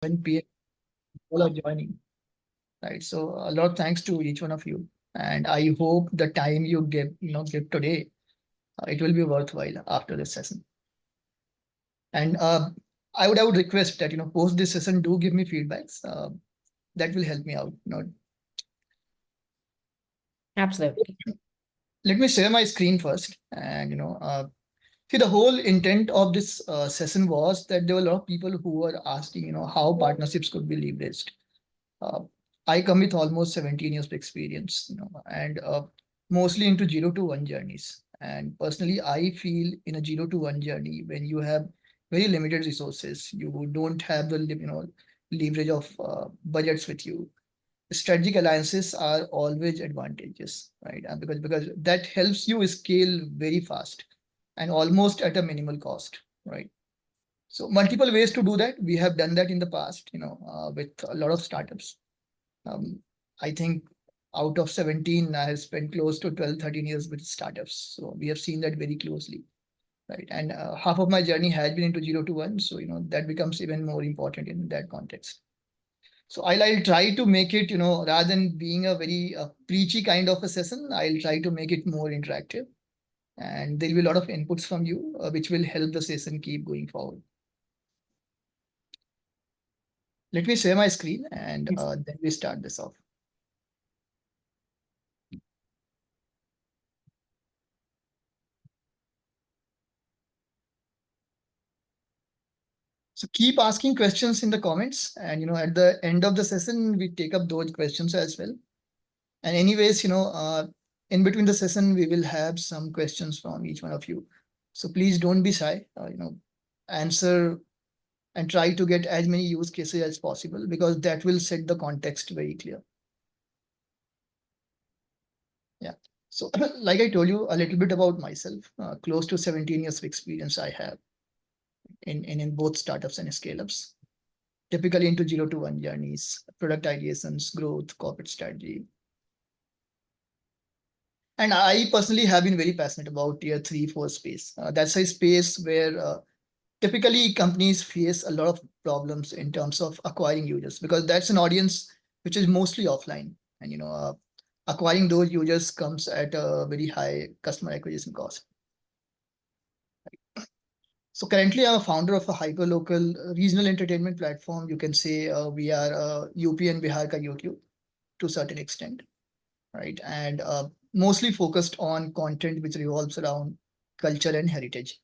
7 p.m. All are joining, right? So a lot of thanks to each one of you, and I hope the time you give today, it will be worthwhile after this session. And I would request that post this session, do give me feedbacks. That will help me out. Absolutely. Let me share my screen first, and see, the whole intent of this session was that there were a lot of people who were asking, how partnerships could be leveraged. Uh, I come with almost 17 years of experience, and mostly into 0 to 1 journeys. And personally, I feel in a 0 to 1 journey, when you have very limited resources, you don't have the leverage of budgets with you. Strategic alliances are always advantageous, right? Because that helps you scale very fast and almost at a minimal cost, right? So multiple ways to do that. We have done that in the past, with a lot of startups. I think out of 17, I have spent close to 12, 13 years with startups. So we have seen that very closely, right? And half of my journey has been into 0 to 1. So, that becomes even more important in that context. So I'll try to make it, rather than being a very preachy kind of a session, I'll try to make it more interactive. And there'll be a lot of inputs from you, which will help the session keep going forward. Let me share my screen and then we start this off. So keep asking questions in the comments, and at the end of the session, we take up those questions as well. And anyways, in between the session, we will have some questions from each one of you. So please don't be shy. Answer and try to get as many use cases as possible, because that will set the context very clear. Yeah. So like I told you a little bit about myself, close to 17 years of experience I have in both startups and scale-ups, typically into 0 to 1 journeys, product ideations, growth, corporate strategy. And I personally have been very passionate about tier 3, 4 space. That's a space where typically companies face a lot of problems in terms of acquiring users, because that's an audience which is mostly offline. And acquiring those users comes at a very high customer acquisition cost. So currently, I'm a founder of a hyper-local regional entertainment platform. You can say we are UP and Bihar ka YouTube to a certain extent, right? And mostly focused on content which revolves around culture and heritage,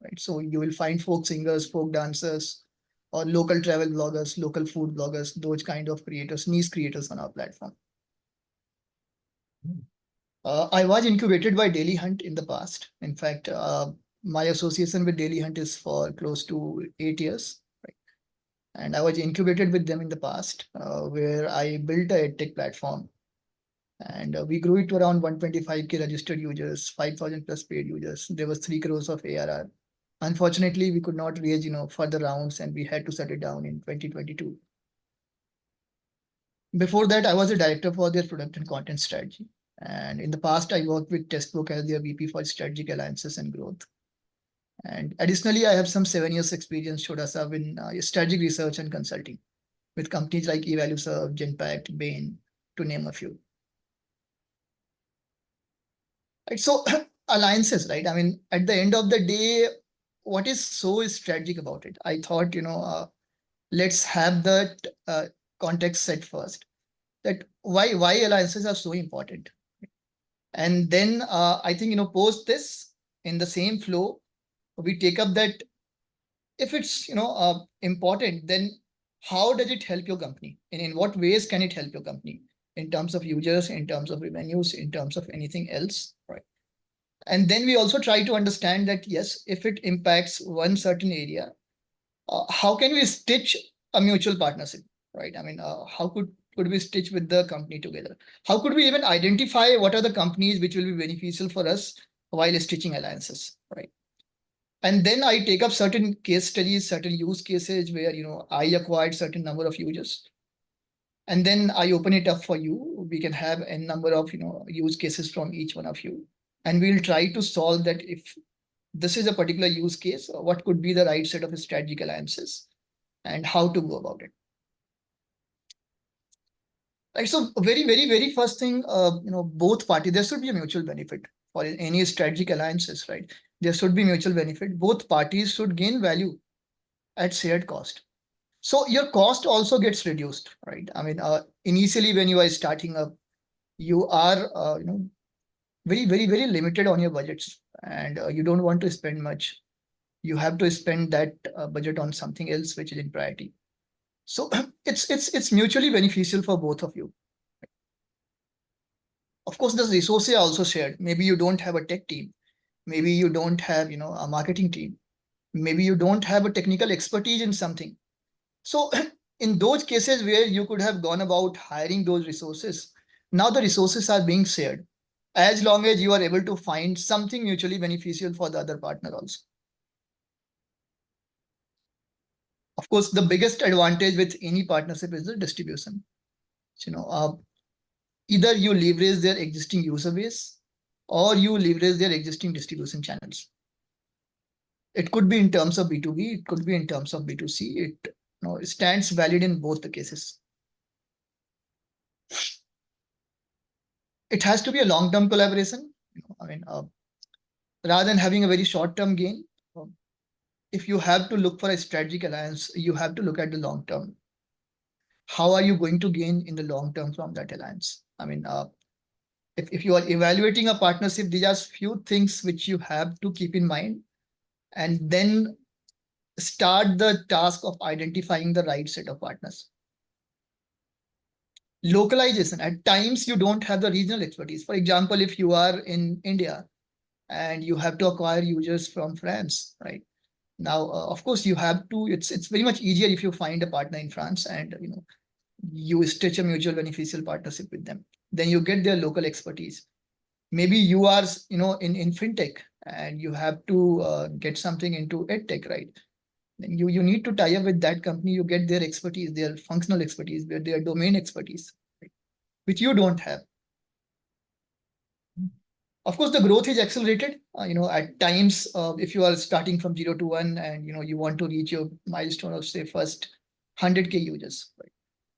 right? So you will find folk singers, folk dancers, or local travel bloggers, local food bloggers, those kind of creators, niche creators on our platform. I was incubated by Daily Hunt in the past. In fact, my association with Daily Hunt is for close to 8 years. Right? And I was incubated with them in the past, where I built a edtech platform. And we grew it to around 125K registered users, 5,000 plus paid users. There was 3 crores of ARR. Unfortunately, we could not raise, further rounds, and we had to shut it down in 2022. Before that, I was a director for their product and content strategy. And in the past, I worked with Testbook as their VP for strategic alliances and growth. And additionally, I have some 7 years experience, Shodasa, in strategic research and consulting with companies like eValueServe, Genpact, Bain, to name a few. Right, so alliances, right? I mean, at the end of the day, what is so strategic about it? I thought, let's have that context set first. That why alliances are so important. And then I think, post this in the same flow, we take up that if it's, important, then how does it help your company? And in what ways can it help your company in terms of users, in terms of revenues, in terms of anything else, right? And then we also try to understand that, yes, if it impacts one certain area, how can we stitch a mutual partnership, right? I mean, how could we stitch with the company together? How could we even identify what are the companies which will be beneficial for us while stitching alliances, right? And then I take up certain case studies, certain use cases where, I acquired certain number of users. And then I open it up for you. We can have a number of, use cases from each one of you. And we'll try to solve that. If this is a particular use case, what could be the right set of strategic alliances? and how to go about it. Right. So very first thing, both parties, there should be a mutual benefit for any strategic alliances, right? There should be mutual benefit. Both parties should gain value at shared cost. So your cost also gets reduced, right? I mean, initially when you are starting up, you are, very limited on your budgets, and you don't want to spend much. You have to spend that budget on something else which is in priority. So it's mutually beneficial for both of you. Of course, the resources are also shared. Maybe you don't have a tech team. Maybe you don't have, a marketing team. Maybe you don't have a technical expertise in something. So in those cases where you could have gone about hiring those resources, now the resources are being shared, as long as you are able to find something mutually beneficial for the other partner also. Of course, the biggest advantage with any partnership is the distribution. So, either you leverage their existing user base or you leverage their existing distribution channels. It could be in terms of B2B, it could be in terms of B2C. It stands valid in both the cases. It has to be a long-term collaboration. Rather than having a very short-term gain, if you have to look for a strategic alliance, you have to look at the long term. How are you going to gain in the long term from that alliance? If you are evaluating a partnership, these are few things which you have to keep in mind, and then start the task of identifying the right set of partners. Localization. At times, you don't have the regional expertise. For example, if you are in India and you have to acquire users from France, right? Now, of course, you have to. It's very much easier if you find a partner in France and you stitch a mutual beneficial partnership with them. Then you get their local expertise. Maybe you are in fintech and you have to get something into edtech, right? Then you need to tie up with that company. You get their expertise, their functional expertise, their domain expertise, right? Which you don't have. Of course, the growth is accelerated. At times, if you are starting from 0 to 1 and you want to reach your milestone of say first 100K users, right?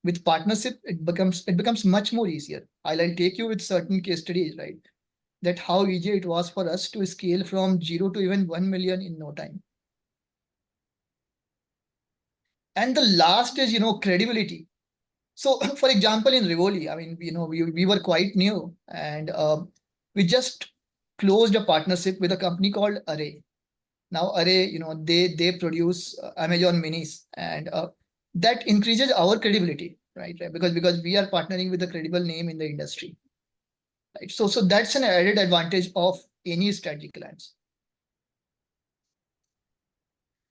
With partnership, it becomes much more easier. I'll take you with certain case studies, right? That how easy it was for us to scale from 0 to even 1 million in no time. And the last is credibility. So, for example, in Reevoly, we were quite new, and we just closed a partnership with a company called Array. Now, Array, they produce Amazon Minis, and that increases our credibility, right? Because we are partnering with a credible name in the industry, right? So that's an added advantage of any strategic alliance.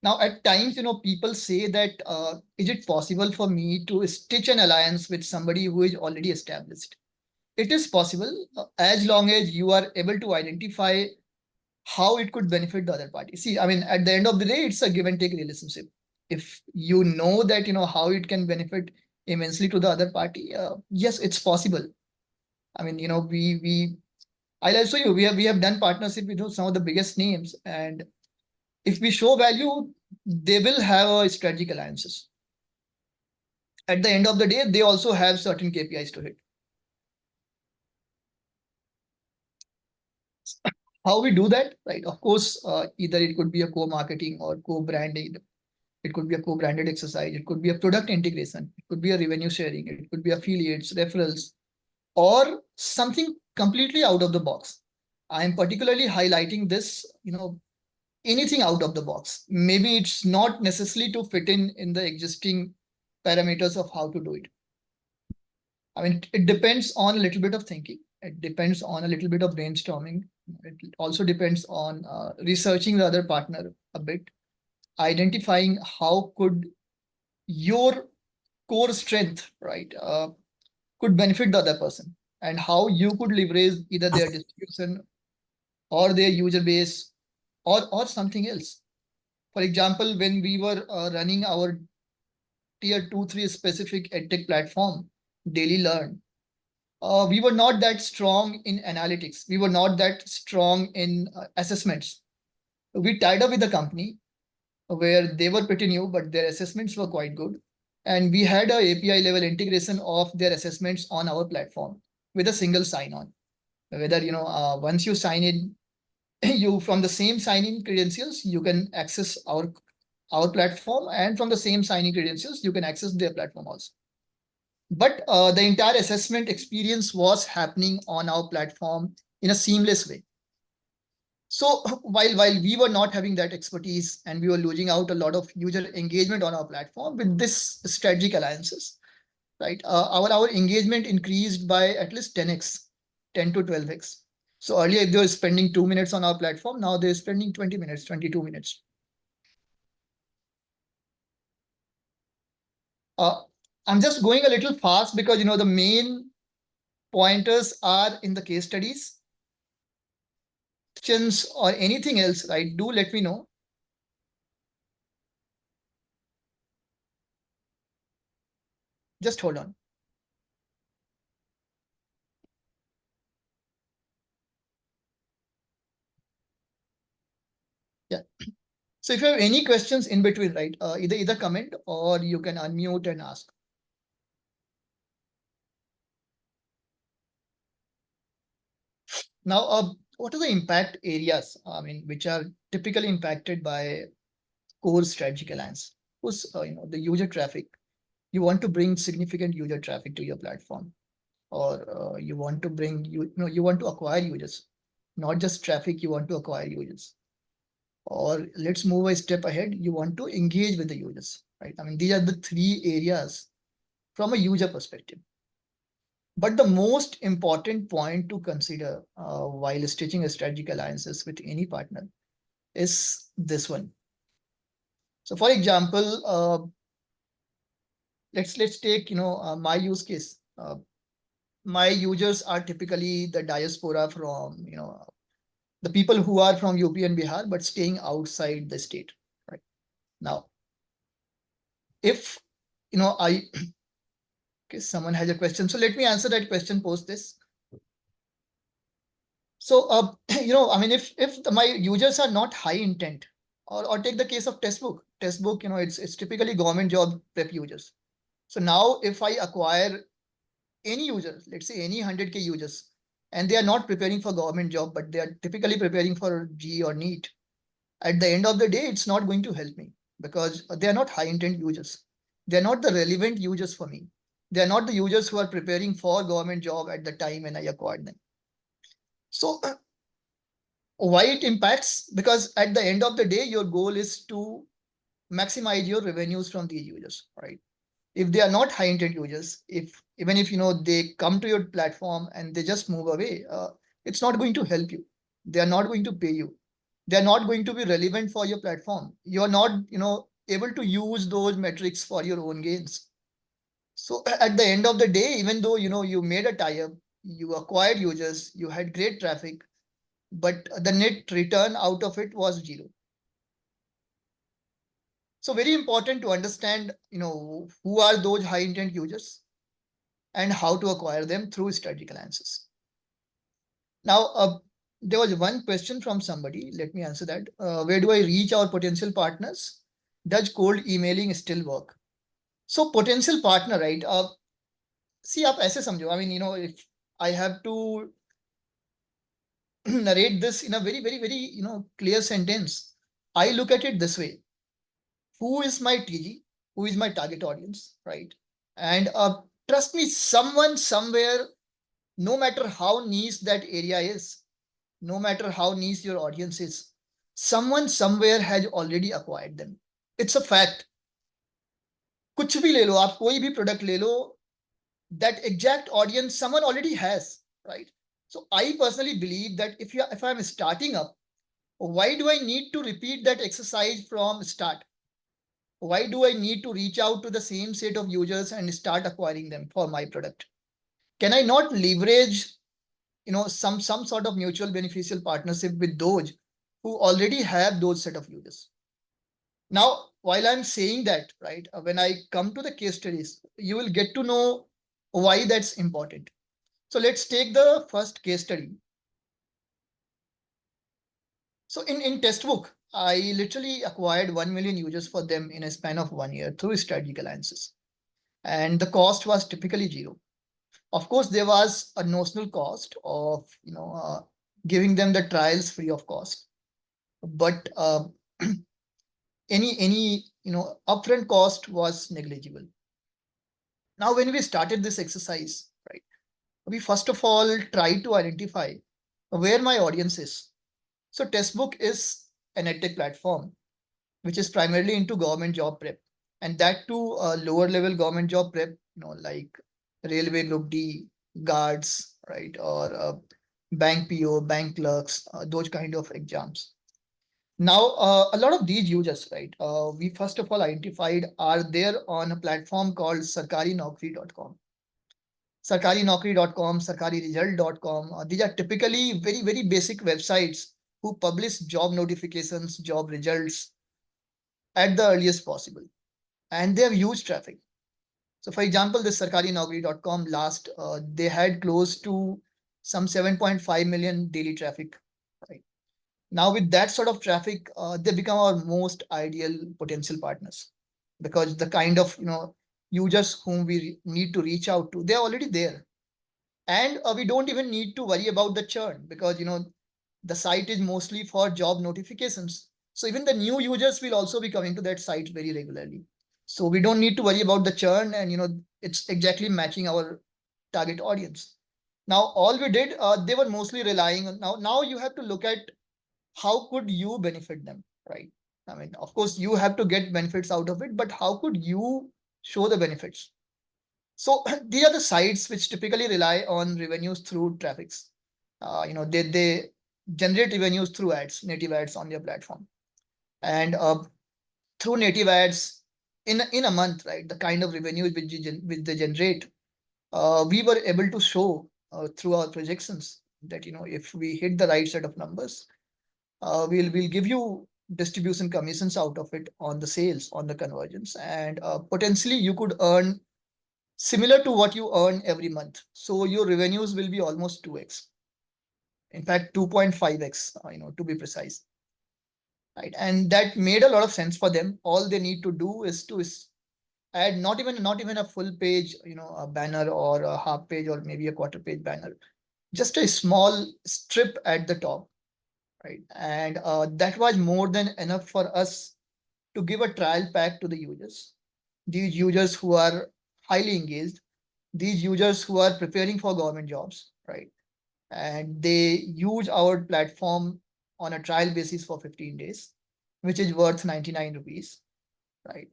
Now, at times, people say that is it possible for me to stitch an alliance with somebody who is already established? It is possible as long as you are able to identify how it could benefit the other party. See, at the end of the day, it's a give and take relationship. If you know that, how it can benefit immensely to the other party, yes, it's possible. I'll also you, we have done partnership with some of the biggest names, and if we show value, they will have a strategic alliances. At the end of the day, they also have certain KPIs to hit. How we do that, right? Of course, either it could be a co-marketing or co-branding. It could be a co-branded exercise. It could be a product integration. It could be a revenue sharing. It could be affiliates, referrals, or something completely out of the box. I am particularly highlighting this, anything out of the box. Maybe it's not necessary to fit in the existing parameters of how to do it. It depends on a little bit of thinking. It depends on a little bit of brainstorming. It also depends on researching the other partner a bit, identifying how could your core strength, right, could benefit the other person, and how you could leverage either their distribution or their user base or something else. For example, when we were running our tier 2, 3 specific edtech platform, Daily Learn, we were not that strong in analytics. We were not that strong in assessments. We tied up with the company. where they were pretty new, but their assessments were quite good. And we had a API level integration of their assessments on our platform with a single sign-on. Whether, once you sign in, you from the same sign-in credentials, you can access our platform, and from the same sign-in credentials, you can access their platform also. But the entire assessment experience was happening on our platform in a seamless way. So while we were not having that expertise and we were losing out a lot of user engagement on our platform with this strategic alliances, right? Our engagement increased by at least 10x, 10 to 12x. So earlier, if they were spending 2 minutes on our platform, now they're spending 20 minutes, 22 minutes. I'm just going a little fast because, the main pointers are in the case studies. Questions or anything else, right? Do let me know. Just hold on. Yeah. So if you have any questions in between, right, either comment or you can unmute and ask. Now, what are the impact areas? I mean, which are typically impacted by core strategic alliance? Who's, the user traffic. You want to bring significant user traffic to your platform, or you want to bring you want to acquire users, not just traffic. You want to acquire users, or let's move a step ahead. You want to engage with the users, right? I mean, these are the three areas from a user perspective. But the most important point to consider while stitching a strategic alliances with any partner is this one. So, for example, let's take my use case. My users are typically the diaspora from the people who are from UP and Bihar but staying outside the state. Right now, if I okay, someone has a question, so let me answer that question post this. So, I mean, if my users are not high intent, or take the case of textbook, it's typically government job prep users. So now, if I acquire any users, let's say any 100K users, and they are not preparing for government job, but they are typically preparing for G or NEET, at the end of the day, it's not going to help me because they are not high intent users. They are not the relevant users for me. They are not the users who are preparing for government job at the time when I acquired them. So why it impacts? Because at the end of the day, your goal is to maximize your revenues from these users, right? If they are not high intent users, even if they come to your platform and they just move away, it's not going to help you. They are not going to pay you. They are not going to be relevant for your platform. You are not able to use those metrics for your own gains. So at the end of the day, even though you made a tie-up, you acquired users, you had great traffic, but the net return out of it was zero. So very important to understand, who are those high intent users and how to acquire them through strategic alliances. Now, there was one question from somebody. Let me answer that. Where do I reach our potential partners? Does cold emailing still work? So potential partner, right? See, आप ऐसे समझो. I mean, if I have to narrate this in a very, very, very, clear sentence, I look at it this way. Who is my TG? Who is my target audience, right? And trust me, someone somewhere, no matter how niche that area is, no matter how niche your audience is, someone somewhere has already acquired them. It's a fact. कुछ भी ले लो, आप कोई भी product ले लो, that exact audience someone already has, right? So I personally believe that if I'm starting up, why do I need to repeat that exercise from start? Why do I need to reach out to the same set of users and start acquiring them for my product? Can I not leverage, some sort of mutual beneficial partnership with those who already have those set of users? Now, while I'm saying that, right, when I come to the case studies, you will get to know why that's important. So let's take the first case study. So in textbook, I literally acquired 1 million users for them in a span of 1 year through strategic alliances. And the cost was typically zero. Of course, there was a notional cost of giving them the trials free of cost, but any upfront cost was negligible. Now, when we started this exercise, right, we first of all tried to identify where my audience is. So, Testbook is an edtech platform which is primarily into government job prep, and that too lower level government job prep, like railway group D, guards, right, or bank PO, bank clerks, those kind of exams. Now, a lot of these users, right, we first of all identified are there on a platform called sarkarinaukri.com. Sarkarinaukri.com, sarkariresult.com. These are typically very, very basic websites who publish job notifications, job results at the earliest possible. And they have huge traffic. So, for example, this sarkarinaukri.com last, they had close to some 7.5 million daily traffic. Right now, with that sort of traffic, they become our most ideal potential partners because the kind of users whom we need to reach out to, they're already there, and we don't even need to worry about the churn because the site is mostly for job notifications. So even the new users will also be coming to that site very regularly. So we don't need to worry about the churn, and it's exactly matching our target audience. Now all we did, they were mostly relying on now you have to look at how could you benefit them, right? I mean, of course, you have to get benefits out of it, but how could you show the benefits? So these are the sites which typically rely on revenues through traffics. They generate revenues through ads, native ads on their platform, and through native ads in a month, right? The kind of revenues which they generate, we were able to show through our projections that if we hit the right set of numbers, we'll give you distribution commissions out of it on the sales, on the conversions, and potentially you could earn similar to what you earn every month. So your revenues will be almost 2x. In fact, 2.5x, to be precise. Right. And that made a lot of sense for them. All they need to do is to add not even a full page, a banner or a half page or maybe a quarter page banner, just a small strip at the top. Right. And that was more than enough for us to give a trial pack to the users. These users who are highly engaged, these users who are preparing for government jobs, right? And they use our platform on a trial basis for 15 days, which is worth 99 rupees, right?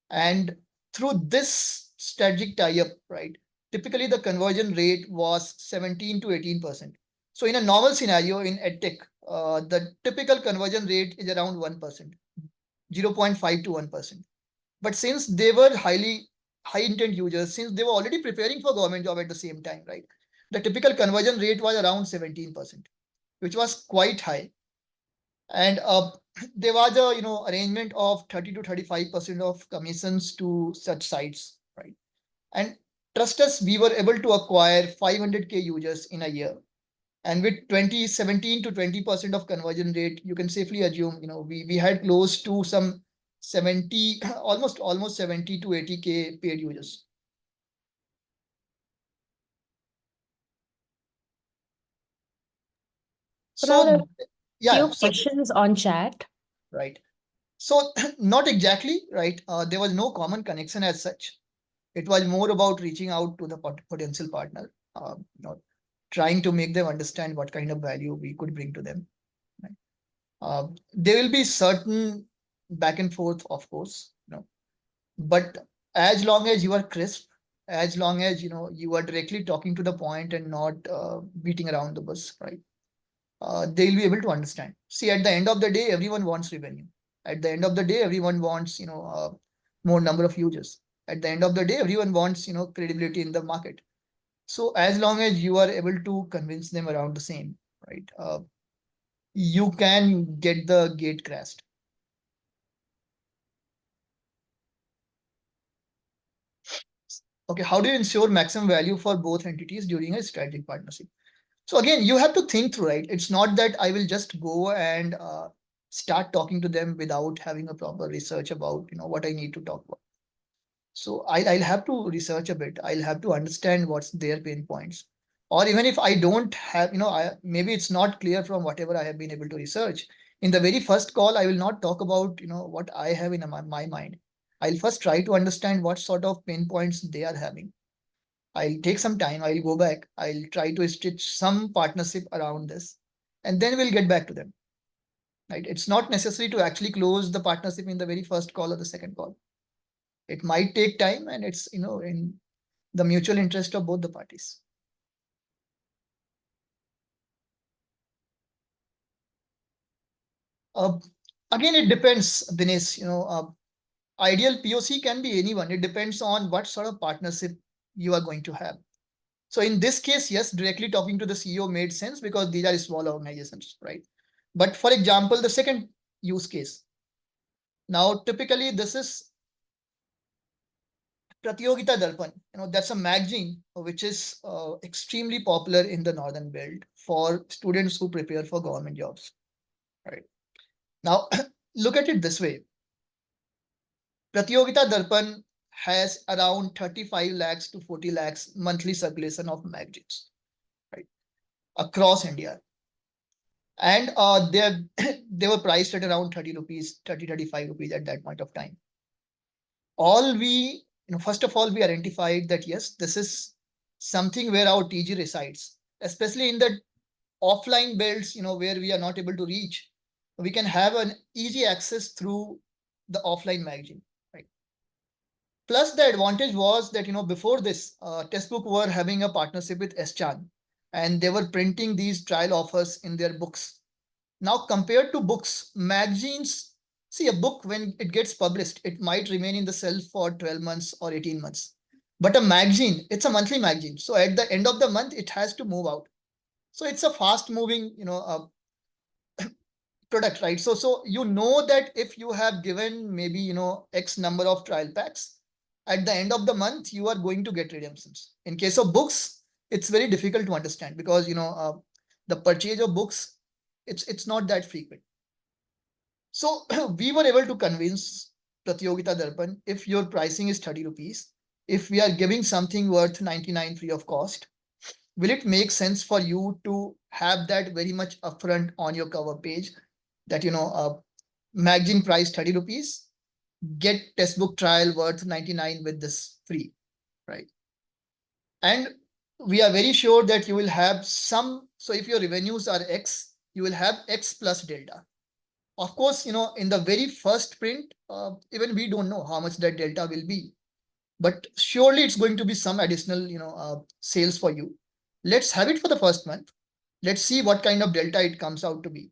And through this strategic tie-up, right, typically the conversion rate was 17 to 18%. So in a normal scenario in edtech, the typical conversion rate is around 1%, 0.5 to 1%. But since they were high intent users, since they were already preparing for government job at the same time, right? The typical conversion rate was around 17%, which was quite high. And there was a arrangement of 30 to 35% of commissions to such sites, right? And trust us, we were able to acquire 500k users in a year. And with 17 to 20% of conversion rate, you can safely assume, we had close to some 70, almost 70 to 80k paid users. Kunal, So a yeah, few so questions on chat. right. So not exactly right. There was no common connection as such. It was more about reaching out to the potential partner, trying to make them understand what kind of value we could bring to them. Right? There will be certain back and forth, of course, but as long as you are crisp, as long as you are directly talking to the point and not beating around the bush, right? They'll be able to understand. See, at the end of the day, everyone wants revenue. At the end of the day, everyone wants more number of users. At the end of the day, everyone wants credibility in the market. So as long as you are able to convince them around the same, right? You can get the gate crashed. Okay, how do you ensure maximum value for both entities during a strategic partnership? So again, you have to think through, right? It's not that I will just go and start talking to them without having a proper research about what I need to talk about. So I'll have to research a bit. I'll have to understand what's their pain points. Or even if I don't have, maybe it's not clear from whatever I have been able to research. In the very first call, I will not talk about, what I have in my mind. I'll first try to understand what sort of pain points they are having. I'll take some time. I'll go back. I'll try to stitch some partnership around this, and then we'll get back to them. Right? It's not necessary to actually close the partnership in the very first call or the second call. It might take time, and it's in the mutual interest of both the parties. Uh, Again, it depends, Dinesh. Ideal POC can be anyone. It depends on what sort of partnership you are going to have. So in this case, yes, directly talking to the CEO made sense because these are small organizations, right? But for example, the second use case. Now, typically, this is Pratyogita Darpan. That's a magazine which is extremely popular in the northern belt for students who prepare for government jobs. Right now, look at it this way: Pratyogita Darpan has around 35 lakhs to 40 lakhs monthly circulation of magazines, right, across India. And they were priced at around 30 rupees, 35 rupees at that point of time. All we, first of all, we identified that yes, this is something where our TG resides, especially in the offline belts, where we are not able to reach. We can have an easy access through the offline magazine. Right. Plus, the advantage was that before this, Textbook were having a partnership with Eschan, and they were printing these trial offers in their books. Now, compared to books, magazines, see, a book, when it gets published, it might remain in the shelf for 12 months or 18 months. But a magazine, it's a monthly magazine. So at the end of the month, it has to move out. So it's a fast moving, product, right? So that if you have given maybe, X number of trial packs, at the end of the month, you are going to get redemptions. In case of books, it's very difficult to understand because, the purchase of books, it's not that frequent. So we were able to convince Pratyogita Darpan, if your pricing is 30 rupees, if we are giving something worth 99 free of cost, will it make sense for you to have that very much upfront on your cover page that, magazine price 30 rupees, get textbook trial worth 99 with this free, right? And we are very sure that you will have some. So if your revenues are X, you will have X plus delta. Of course, in the very first print, even we don't know how much that delta will be, but surely it's going to be some additional, sales for you. Let's have it for the first month. Let's see what kind of delta it comes out to be.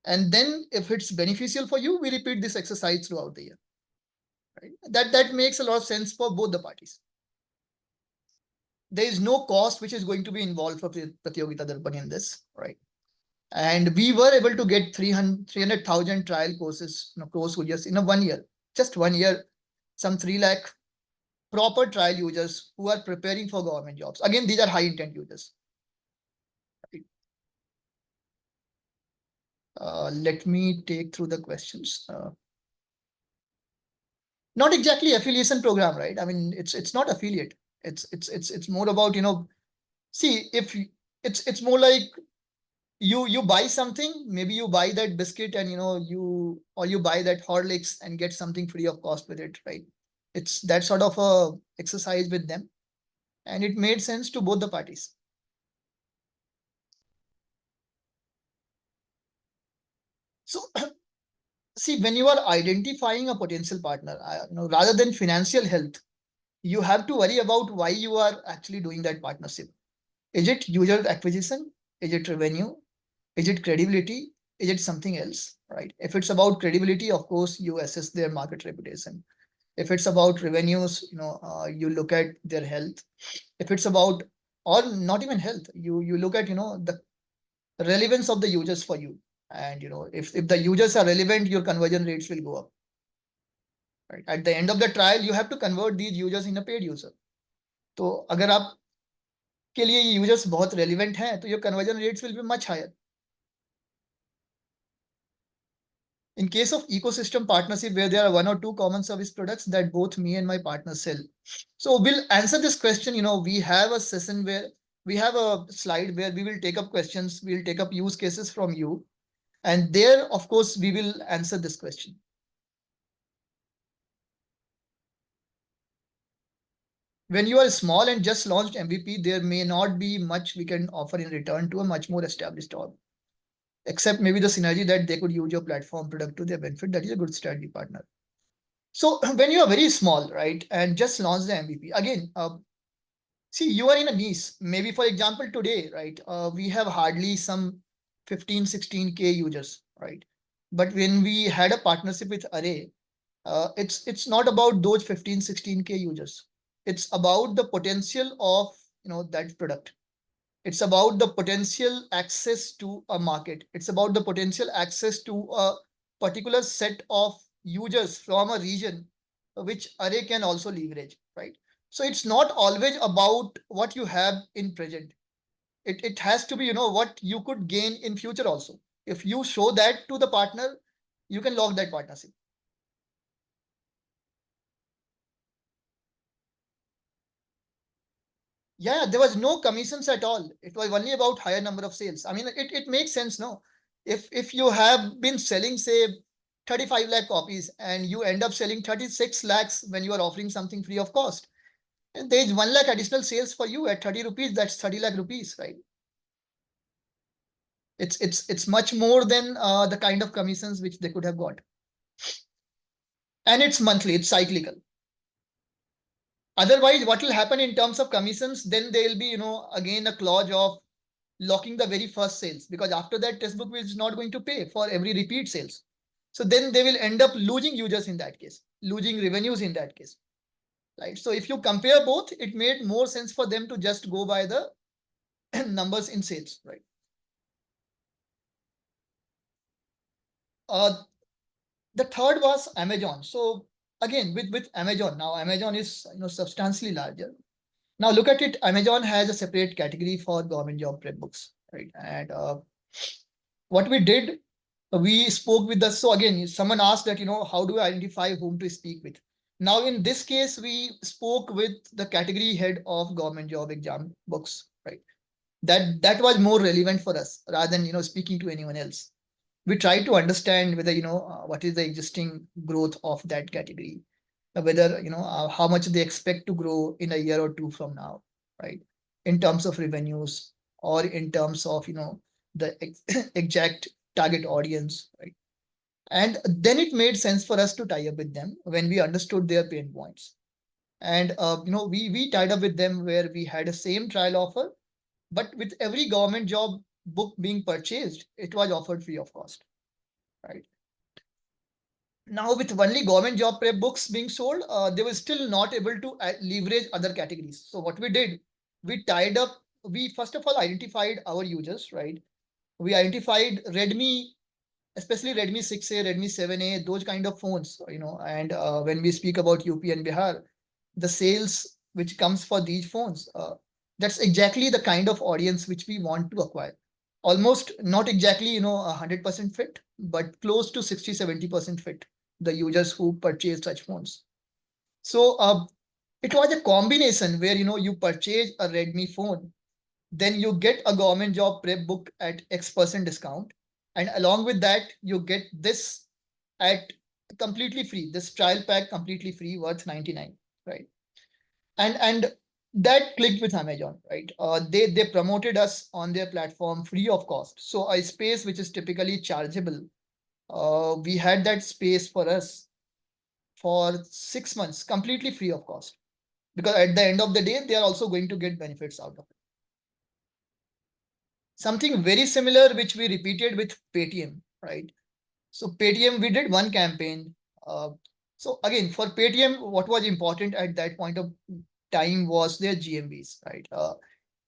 And then if it's beneficial for you, we repeat this exercise throughout the year. Right? That makes a lot of sense for both the parties. There is no cost which is going to be involved for Pratyogita Darpan in this, right? And we were able to get 300,000 trial courses, course users in a 1 year, just 1 year, some 3 lakh proper trial users who are preparing for government jobs. Again, these are high intent users. Right? Let me take through the questions. Not exactly affiliation program, right? I mean, it's not affiliate. It's more about, see, if it's more like you buy something, maybe you buy that biscuit and you buy that Horlicks and get something free of cost with it, right? It's that sort of a exercise with them, and it made sense to both the parties. So see, when you are identifying a potential partner, rather than financial health, you have to worry about why you are actually doing that partnership. Is it user acquisition? Is it revenue? Is it credibility? Is it something else, right? If it's about credibility, of course, you assess their market reputation. If it's about revenues, you look at their health. If it's about, or not even health, you look at, the relevance of the users for you. And, if the users are relevant, your conversion rates will go up. Right? At the end of the trial, you have to convert these users in a paid user. तो अगर आप के लिए ये users बहुत relevant हैं, तो your conversion rates will be much higher. In case of ecosystem partnership, where there are one or two common service products that both me and my partner sell. So we'll answer this question. We have a session where we have a slide where we will take up questions, we'll take up use cases from you. And there, of course, we will answer this question. When you are small and just launched MVP, there may not be much we can offer in return to a much more established org, except maybe the synergy that they could use your platform product to their benefit. That is a good strategy partner. So when you are very small, right, and just launch the MVP, again, see, you are in a niche. Maybe, for example, today, right, we have hardly some 15, 16K users, right? But when we had a partnership with Array, it's not about those 15, 16K users. It's about the potential of that product. It's about the potential access to a market. It's about the potential access to a particular set of users from a region which Array can also leverage, right? So it's not always about what you have in present. It has to be, what you could gain in future also. If you show that to the partner, you can lock that partnership. Yeah, there was no commissions at all. It was only about higher number of sales. I mean, it makes sense, no? If you have been selling, say, 35 lakh copies and you end up selling 36 lakhs when you are offering something free of cost, and there is 1 lakh additional sales for you at 30 rupees, that's 30 lakh rupees, right? It's much more than the kind of commissions which they could have got. And it's monthly, it's cyclical. Otherwise, what will happen in terms of commissions, then there will be, again a clause of locking the very first sales, because after that textbook is not going to pay for every repeat sales. So then they will end up losing users in that case, losing revenues in that case, right? So if you compare both, it made more sense for them to just go by the numbers in sales, right? The third was Amazon. So again, with Amazon, now Amazon is substantially larger. Now look at it. Amazon has a separate category for government job prep books, right? And what we did, we spoke with the, so again, someone asked that, how do I identify whom to speak with? Now, in this case, we spoke with the category head of government job exam books, right? That was more relevant for us rather than, speaking to anyone else. We tried to understand whether, what is the existing growth of that category, whether, how much they expect to grow in a year or two from now, right? In terms of revenues or in terms of, the exact target audience, right? And then it made sense for us to tie up with them when we understood their pain points. And we tied up with them where we had a same trial offer, but with every government job book being purchased, it was offered free of cost, right? Now, with only government job prep books being sold, they were still not able to leverage other categories. So what we did, we tied up, we first of all identified our users, right? We identified Redmi, especially Redmi 6A, Redmi 7A, those kind of phones, and when we speak about UP and Bihar, the sales which comes for these phones, that's exactly the kind of audience which we want to acquire. Almost not exactly, 100% fit, but close to 60-70% fit, the users who purchase such phones. So it was a combination where, you purchase a Redmi phone, then you get a government job prep book at X% discount. And along with that, you get this at completely free, this trial pack completely free worth 99, right? And that clicked with Amazon, right? They promoted us on their platform free of cost. So a space which is typically chargeable, we had that space for us for 6 months, completely free of cost. Because at the end of the day, they are also going to get benefits out of it. Something very similar, which we repeated with Paytm, right? So Paytm, we did one campaign. So again, for Paytm, what was important at that point of time was their GMVs, right?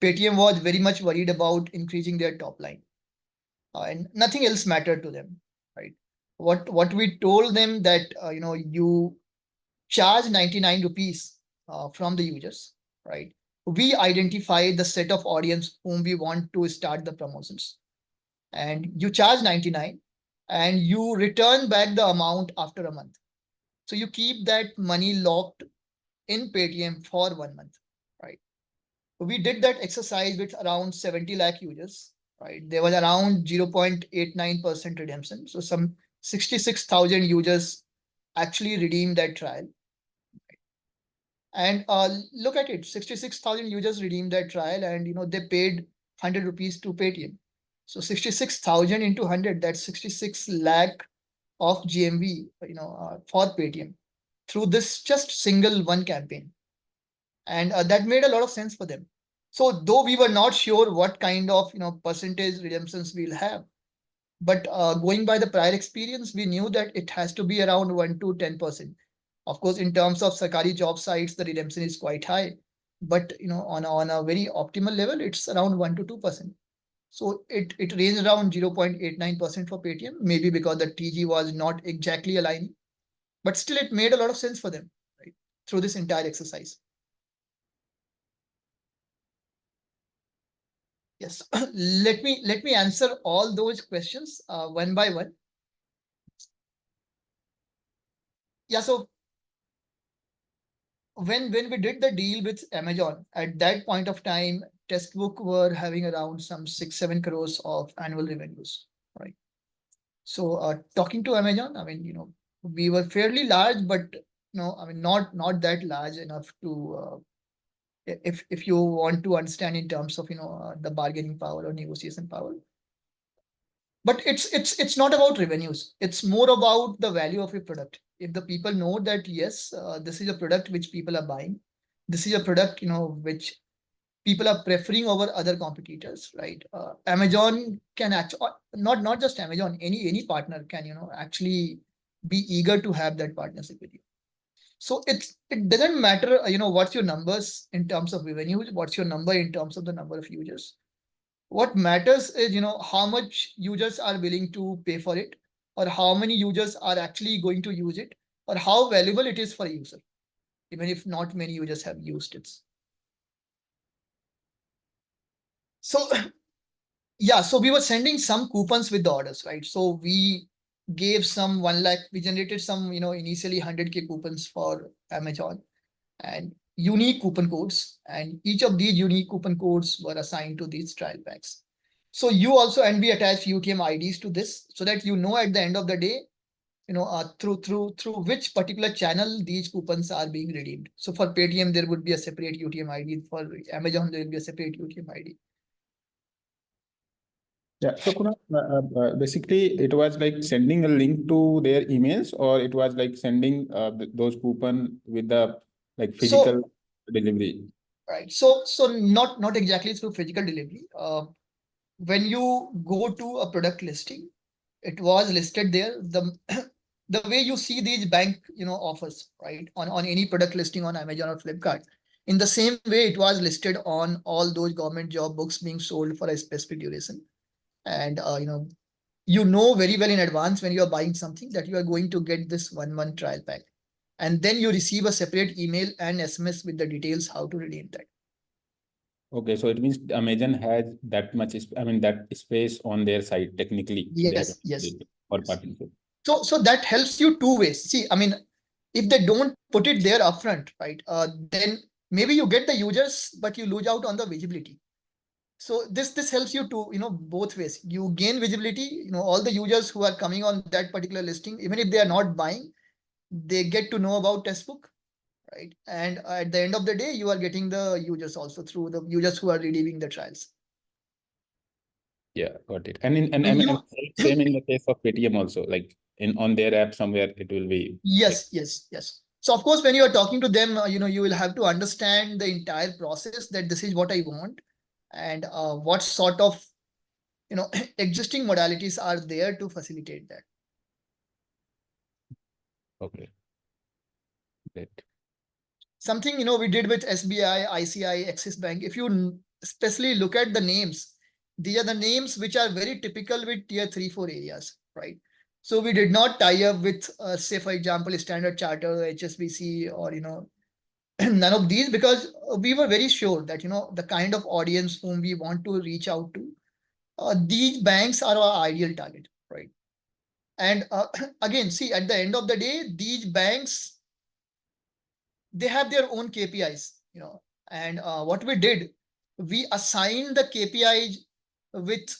Paytm was very much worried about increasing their top line, and nothing else mattered to them, right? What we told them that you charge 99 rupees from the users, right? We identify the set of audience whom we want to start the promotions, and you charge 99. and you return back the amount after a month. So you keep that money locked in Paytm for 1 month, right? We did that exercise with around 70 lakh users, right? There was around 0.89% redemption. So some 66,000 users actually redeemed that trial. And look at it, 66,000 users redeemed that trial, and they paid 100 rupees to Paytm. So 66,000 into 100, that's 66 lakh of GMV, for Paytm through this just single one campaign. And that made a lot of sense for them. So though we were not sure what kind of percentage redemptions we'll have, but going by the prior experience, we knew that it has to be around 1 to 10%. Of course, in terms of Sarkari job sites, the redemption is quite high, but on a very optimal level, it's around 1 to 2%. So it ranged around 0.89% for Paytm, maybe because the TG was not exactly aligning, but still it made a lot of sense for them, right, through this entire exercise. Yes, let me answer all those questions one by one. Yeah, so when we did the deal with Amazon, at that point of time, Textbook were having around some 6-7 crores of annual revenues, right? So talking to Amazon, I mean, we were fairly large, but I mean, not that large enough to if you want to understand in terms of the bargaining power or negotiation power. But it's not about revenues. It's more about the value of your product. If the people know that yes, this is a product which people are buying, this is a product which people are preferring over other competitors, right? Amazon can actually, not just Amazon, any partner can actually be eager to have that partnership with you. So it doesn't matter what's your numbers in terms of revenue, what's your number in terms of the number of users. What matters is how much users are willing to pay for it, or how many users are actually going to use it, or how valuable it is for a user, even if not many users have used it. So yeah, so we were sending some coupons with the orders, right? So we gave some 1 lakh, we generated some initially 100K coupons for Amazon, and unique coupon codes, and each of these unique coupon codes were assigned to these trial packs. So you also, and we attach UTM IDs to this, so that at the end of the day, through which particular channel these coupons are being redeemed. So for Paytm, there would be a separate UTM ID. For Amazon, there will be a separate UTM ID. Yeah, so Kunal, basically it was like sending a link to their emails, or it was like sending those coupon with the like physical delivery. Right. So not exactly through physical delivery. When you go to a product listing, it was listed there. The way you see these bank offers, right, on any product listing on Amazon or Flipkart, in the same way it was listed on all those government job books being sold for a specific duration. And very well in advance when you are buying something that you are going to get this 1 month trial pack, and then you receive a separate email and SMS with the details how to redeem that. Okay, so it means Amazon has that much, I mean, that space on their site technically. Yes, for partnership. So that helps you two ways. See, I mean, if they don't put it there upfront, right, then maybe you get the users, but you lose out on the visibility. So this helps you to both ways. You gain visibility. All the users who are coming on that particular listing, even if they are not buying, they get to know about Textbook, right? And at the end of the day, you are getting the users also through the users who are redeeming the trials. Yeah, got it. And same in the case of Paytm also, like on their app somewhere it will be. Yes. So of course, when you are talking to them, you will have to understand the entire process, that this is what I want, and what sort of existing modalities are there to facilitate that. Okay. Great. Something we did with SBI, ICI, Axis Bank. If you especially look at the names, these are the names which are very typical with tier 3-4 areas, right? So we did not tie up with, say for example, Standard Chartered, HSBC, or none of these, because we were very sure that the kind of audience whom we want to reach out to, these banks are our ideal target, right? And again, see, at the end of the day, these banks, they have their own KPIs, and what we did, we assigned the KPIs with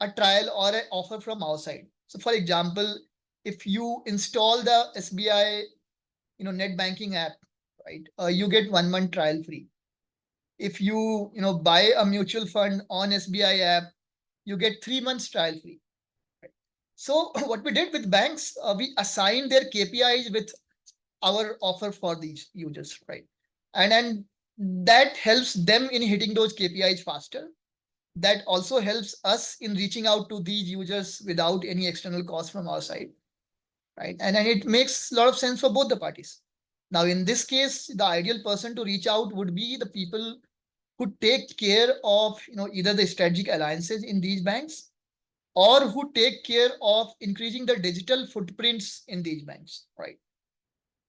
a trial or an offer from our side. So for example, if you install the SBI, net banking app, right, you get 1 month trial free. If you, buy a mutual fund on SBI app, you get 3 months trial free. Right? So what we did with banks, we assigned their KPIs with our offer for these users, right? And that helps them in hitting those KPIs faster. That also helps us in reaching out to these users without any external cost from our side, right? And it makes a lot of sense for both the parties. Now, in this case, the ideal person to reach out would be the people who take care of, either the strategic alliances in these banks, or who take care of increasing the digital footprints in these banks, right?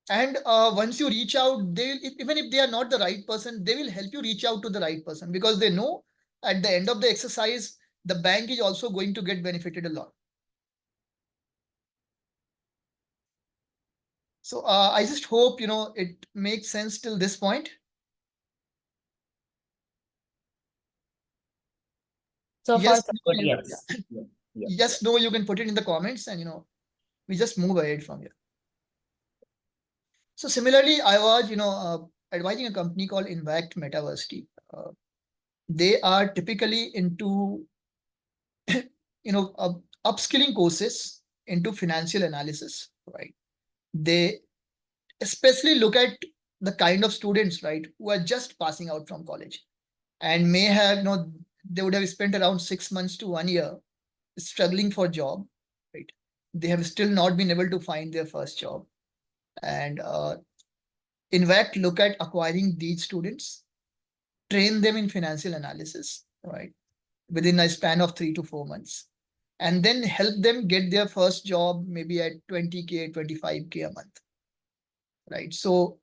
And once you reach out, even if they are not the right person, they will help you reach out to the right person, because they know at the end of the exercise, the bank is also going to get benefited a lot. So I just hope, it makes sense till this point. So far, Yes, so no, good, yes. yes, no, you can put it in the comments, and we just move ahead from here. So similarly, I was, advising a company called Impact Metaversity. They are typically into, upskilling courses into financial analysis, right? They especially look at the kind of students, right, who are just passing out from college and may have, they would have spent around 6 months to 1 year struggling for job, right? They have still not been able to find their first job. And in fact, look at acquiring these students, train them in financial analysis, right, within a span of 3 to 4 months, and then help them get their first job maybe at 20K, 25K a month, right? So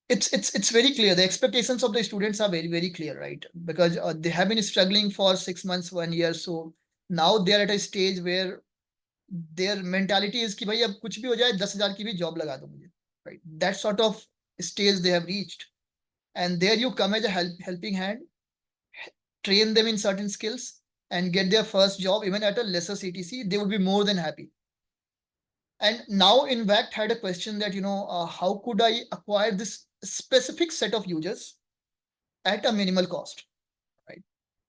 it's very clear. The expectations of the students are very, very clear, right? Because they have been struggling for 6 months, 1 year. So now they're at a stage where their mentality is कि भाई अब कुछ भी हो जाए 10,000 की भी job लगा दो मुझे, right? That sort of stage they have reached, and there you come as a helping hand, train them in certain skills, and get their first job even at a lesser CTC. They would be more than happy. And now, in fact, had a question that, how could I acquire this specific set of users at a minimal cost, right?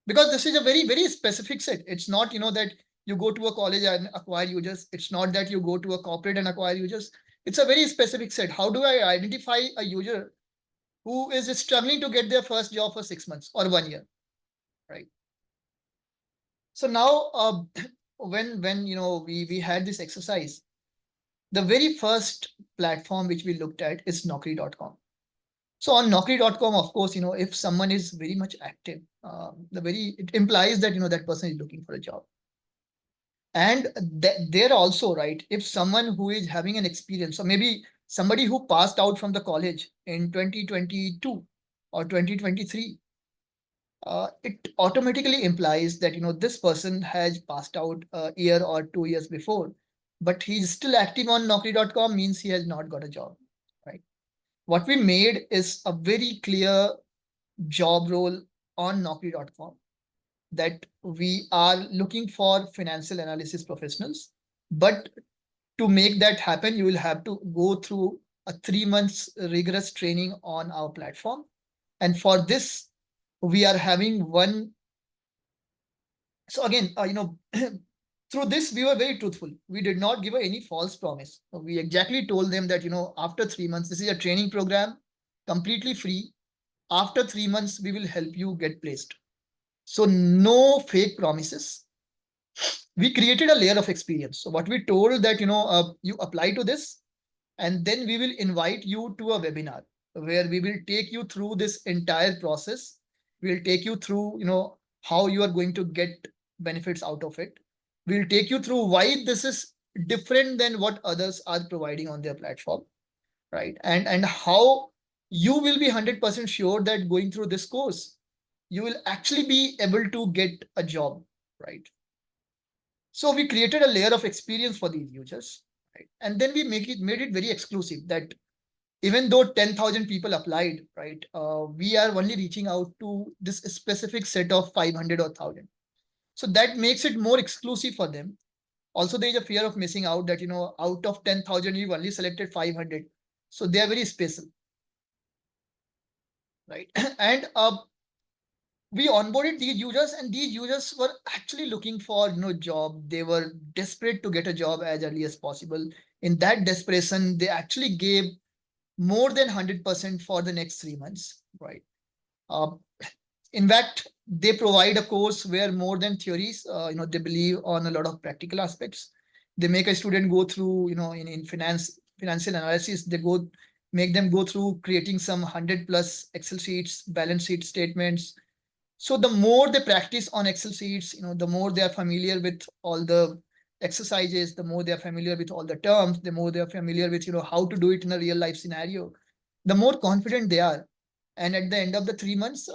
Because this is a very, very specific set. It's not, that you go to a college and acquire users. It's not that you go to a corporate and acquire users. It's a very specific set. How do I identify a user who is struggling to get their first job for 6 months or 1 year, right? So now, when we had this exercise, the very first platform which we looked at is Naukri.com. So on Naukri.com, of course, if someone is very much active, it implies that that person is looking for a job. And there also, right, if someone who is having an experience, or maybe somebody who passed out from the college in 2022 or 2023, it automatically implies that this person has passed out a year or 2 years before, but he's still active on Naukri.com, means he has not got a job, right? What we made is a very clear job role on Naukri.com, that we are looking for financial analysis professionals. But to make that happen, you will have to go through a 3 months rigorous training on our platform. And for this, we are having one. So again, through this, we were very truthful. We did not give any false promise. We exactly told them that, after 3 months, this is a training program, completely free. After 3 months, we will help you get placed. So no fake promises. We created a layer of experience. So what we told that, you apply to this, and then we will invite you to a webinar where we will take you through this entire process. We'll take you through, how you are going to get benefits out of it. We'll take you through why this is different than what others are providing on their platform, right? And how you will be 100% sure that going through this course, you will actually be able to get a job, right? So we created a layer of experience for these users, right? And then we made it very exclusive that even though 10,000 people applied, right, we are only reaching out to this specific set of 500 or 1,000. So that makes it more exclusive for them. Also, there is a fear of missing out that, out of 10,000, you've only selected 500. So they are very special, right? And we onboarded these users, and these users were actually looking for job. They were desperate to get a job as early as possible. In that desperation, they actually gave more than 100% for the next 3 months, right? uh, in fact, they provide a course where more than theories, they believe on a lot of practical aspects. They make a student go through, in financial analysis, they make them go through creating some 100 plus Excel sheets, balance sheet statements. So the more they practice on Excel sheets, the more they are familiar with all the exercises, the more they are familiar with all the terms, the more they are familiar with, how to do it in a real life scenario, the more confident they are. And at the end of the 3 months,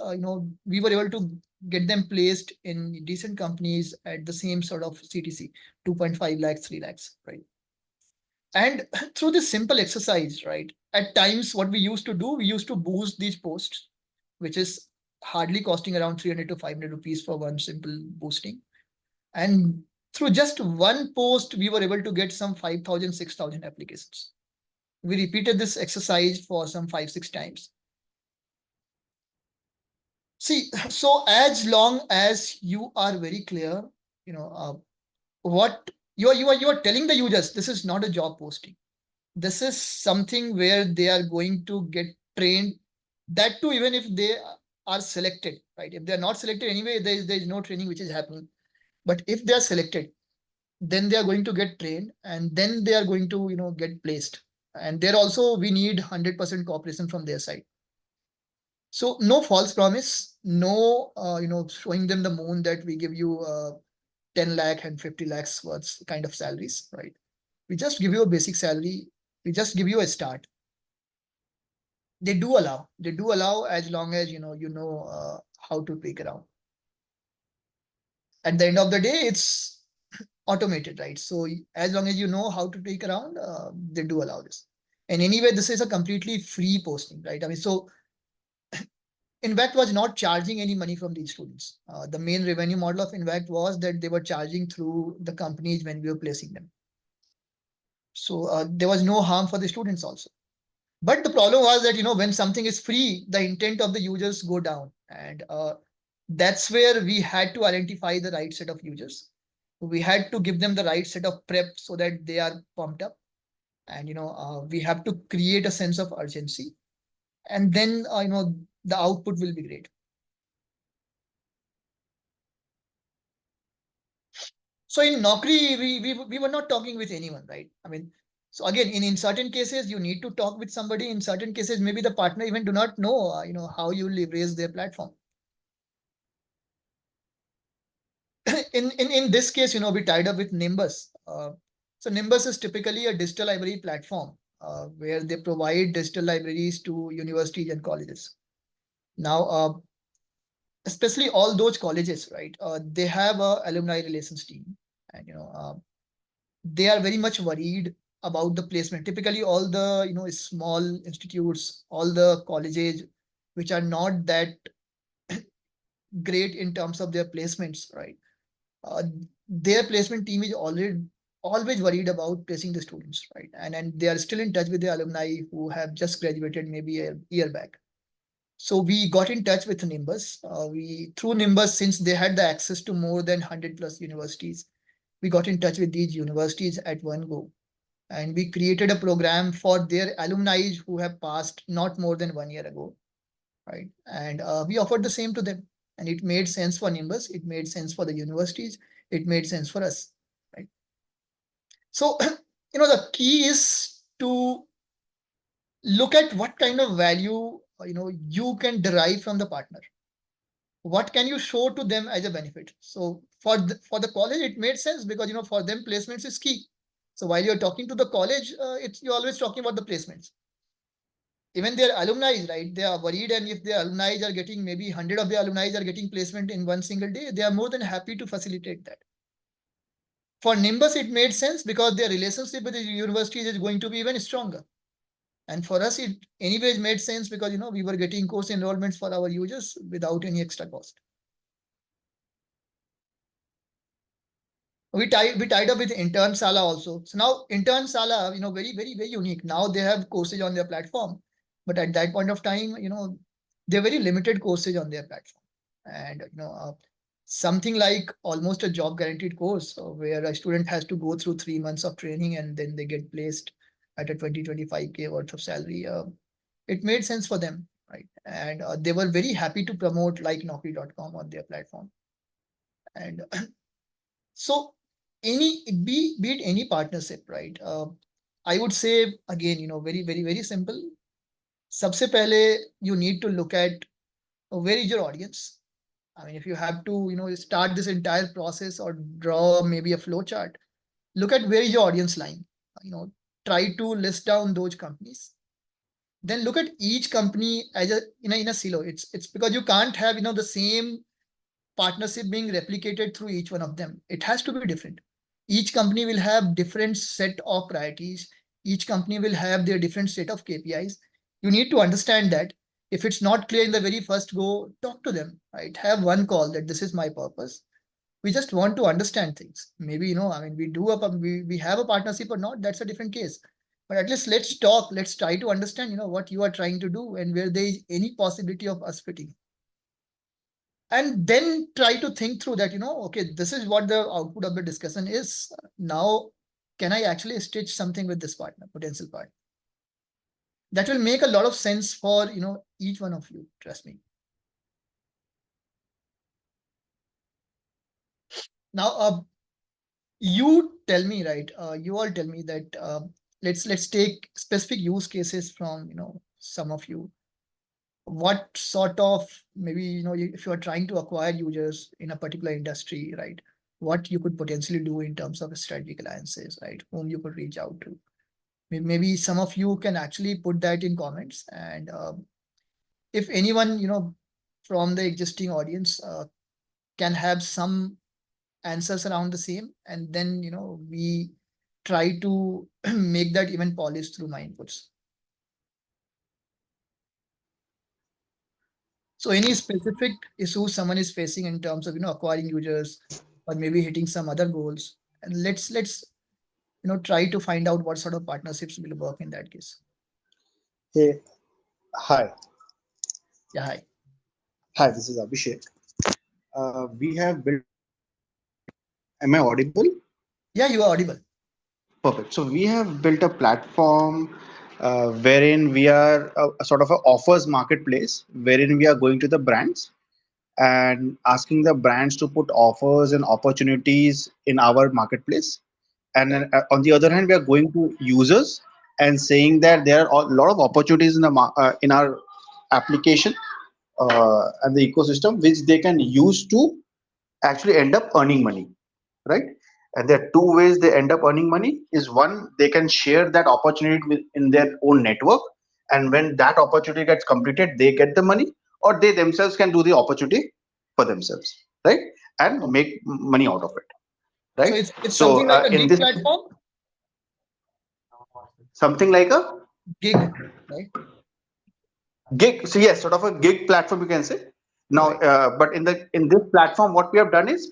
we were able to get them placed in decent companies at the same sort of CTC, 2.5 lakhs, 3 lakhs, right? And through this simple exercise, right, at times what we used to do, we used to boost these posts, which is hardly costing around 300 to 500 rupees for one simple boosting. And through just one post, we were able to get some 5,000, 6,000 applications. We repeated this exercise for some 5, 6 times. See, so as long as you are very clear, what you are telling the users, this is not a job posting. This is something where they are going to get trained. That too, even if they are selected, right? If they are not selected anyway, there is no training which is happening. But if they are selected, then they are going to get trained, and then they are going to get placed. And there also we need 100% cooperation from their side. So no false promise, no showing them the moon that we give you 10 lakh and 50 lakhs worth kind of salaries, right? We just give you a basic salary. We just give you a start. They do allow as long as how to tweak around. At the end of the day, it's automated, right? So as long as you know how to tweak around, they do allow this. And anyway, this is a completely free posting, right? I mean, so Invact was not charging any money from these students. The main revenue model of Invact was that they were charging through the companies when we were placing them. So there was no harm for the students also. But the problem was that, when something is free, the intent of the users go down. And that's where we had to identify the right set of users. We had to give them the right set of prep so that they are pumped up. And, we have to create a sense of urgency. And then, the output will be great. So in Naukri, we were not talking with anyone, right? I mean, so again, in certain cases, you need to talk with somebody. In certain cases, maybe the partner even do not know, how you leverage their platform. In this case, we tied up with Nimbus. So Nimbus is typically a digital library platform where they provide digital libraries to universities and colleges. Now, especially all those colleges, right? They have a alumni relations team, and they are very much worried about the placement. Typically, all the small institutes, all the colleges which are not that great in terms of their placements, right? Uh, their placement team is already always worried about placing the students, right? And they are still in touch with the alumni who have just graduated maybe a year back. So we got in touch with Nimbus. We through Nimbus, since they had the access to more than 100 plus universities, we got in touch with these universities at one go, and we created a program for their alumni who have passed not more than 1 year ago, right? And we offered the same to them, and it made sense for Nimbus. It made sense for the universities. It made sense for us, right? So, the key is to look at what kind of value you can derive from the partner. What can you show to them as a benefit? So for the college, it made sense because for them placements is key. So while you're talking to the college, you're always talking about the placements. Even their alumni, right? They are worried, and if their alumni are getting maybe 100 of their alumni are getting placement in one single day, they are more than happy to facilitate that. For Nimbus, it made sense because their relationship with the universities is going to be even stronger. And for us, it anyways made sense because we were getting course enrollments for our users without any extra cost. We tied up with Intern Sala also. So now Intern Sala, very, very, very unique. Now they have courses on their platform, but at that point of time, they're very limited courses on their platform. And something like almost a job guaranteed course where a student has to go through 3 months of training and then they get placed at a 20-25K worth of salary. It made sense for them, right? And they were very happy to promote like Naukri.com on their platform. And so be it any partnership, right? I would say again, very, very, very simple. Sabse pehle, you need to look at where is your audience. I mean, if you have to, start this entire process or draw maybe a flow chart, look at where is your audience lying. Try to list down those companies. Then look at each company as in a silo. It's because you can't have the same partnership being replicated through each one of them. It has to be different. Each company will have different set of priorities. Each company will have their different set of KPIs. You need to understand that. If it's not clear in the very first go, talk to them, right? Have one call that this is my purpose. We just want to understand things. Maybe, I mean, we have a partnership or not, that's a different case. But at least let's talk, let's try to understand, what you are trying to do and where there is any possibility of us fitting. And then try to think through that, okay, this is what the output of the discussion is. Now, can I actually stitch something with this partner, potential partner? That will make a lot of sense for, each one of you, trust me. Now, you tell me, right? You all tell me that let's take specific use cases from, some of you. What sort of maybe if you are trying to acquire users in a particular industry, right? What you could potentially do in terms of strategic alliances, right? Whom you could reach out to. Maybe some of you can actually put that in comments, and if anyone from the existing audience can have some answers around the same, and then we try to make that even polished through my inputs. So any specific issues someone is facing in terms of acquiring users or maybe hitting some other goals, and let's try to find out what sort of partnerships will work in that case. Hey, hi. Yeah, hi. Hi, this is Abhishek. We have built. Am I audible? Yeah, you are audible. Perfect. So we have built a platform wherein we are a sort of a offers marketplace, wherein we are going to the brands and asking the brands to put offers and opportunities in our marketplace. And then, on the other hand, we are going to users and saying that there are a lot of opportunities in in our application and the ecosystem which they can use to actually end up earning money, right? And there are two ways they end up earning money. Is one, they can share that opportunity in their own network, and when that opportunity gets completed, they get the money, or they themselves can do the opportunity for themselves, right? And Okay. make money out of it, So right? it's So something like a in gig this, platform, something like a gig, right? gig. So yes, sort of a gig platform, you can say. Now, Right. but in this platform, what we have done is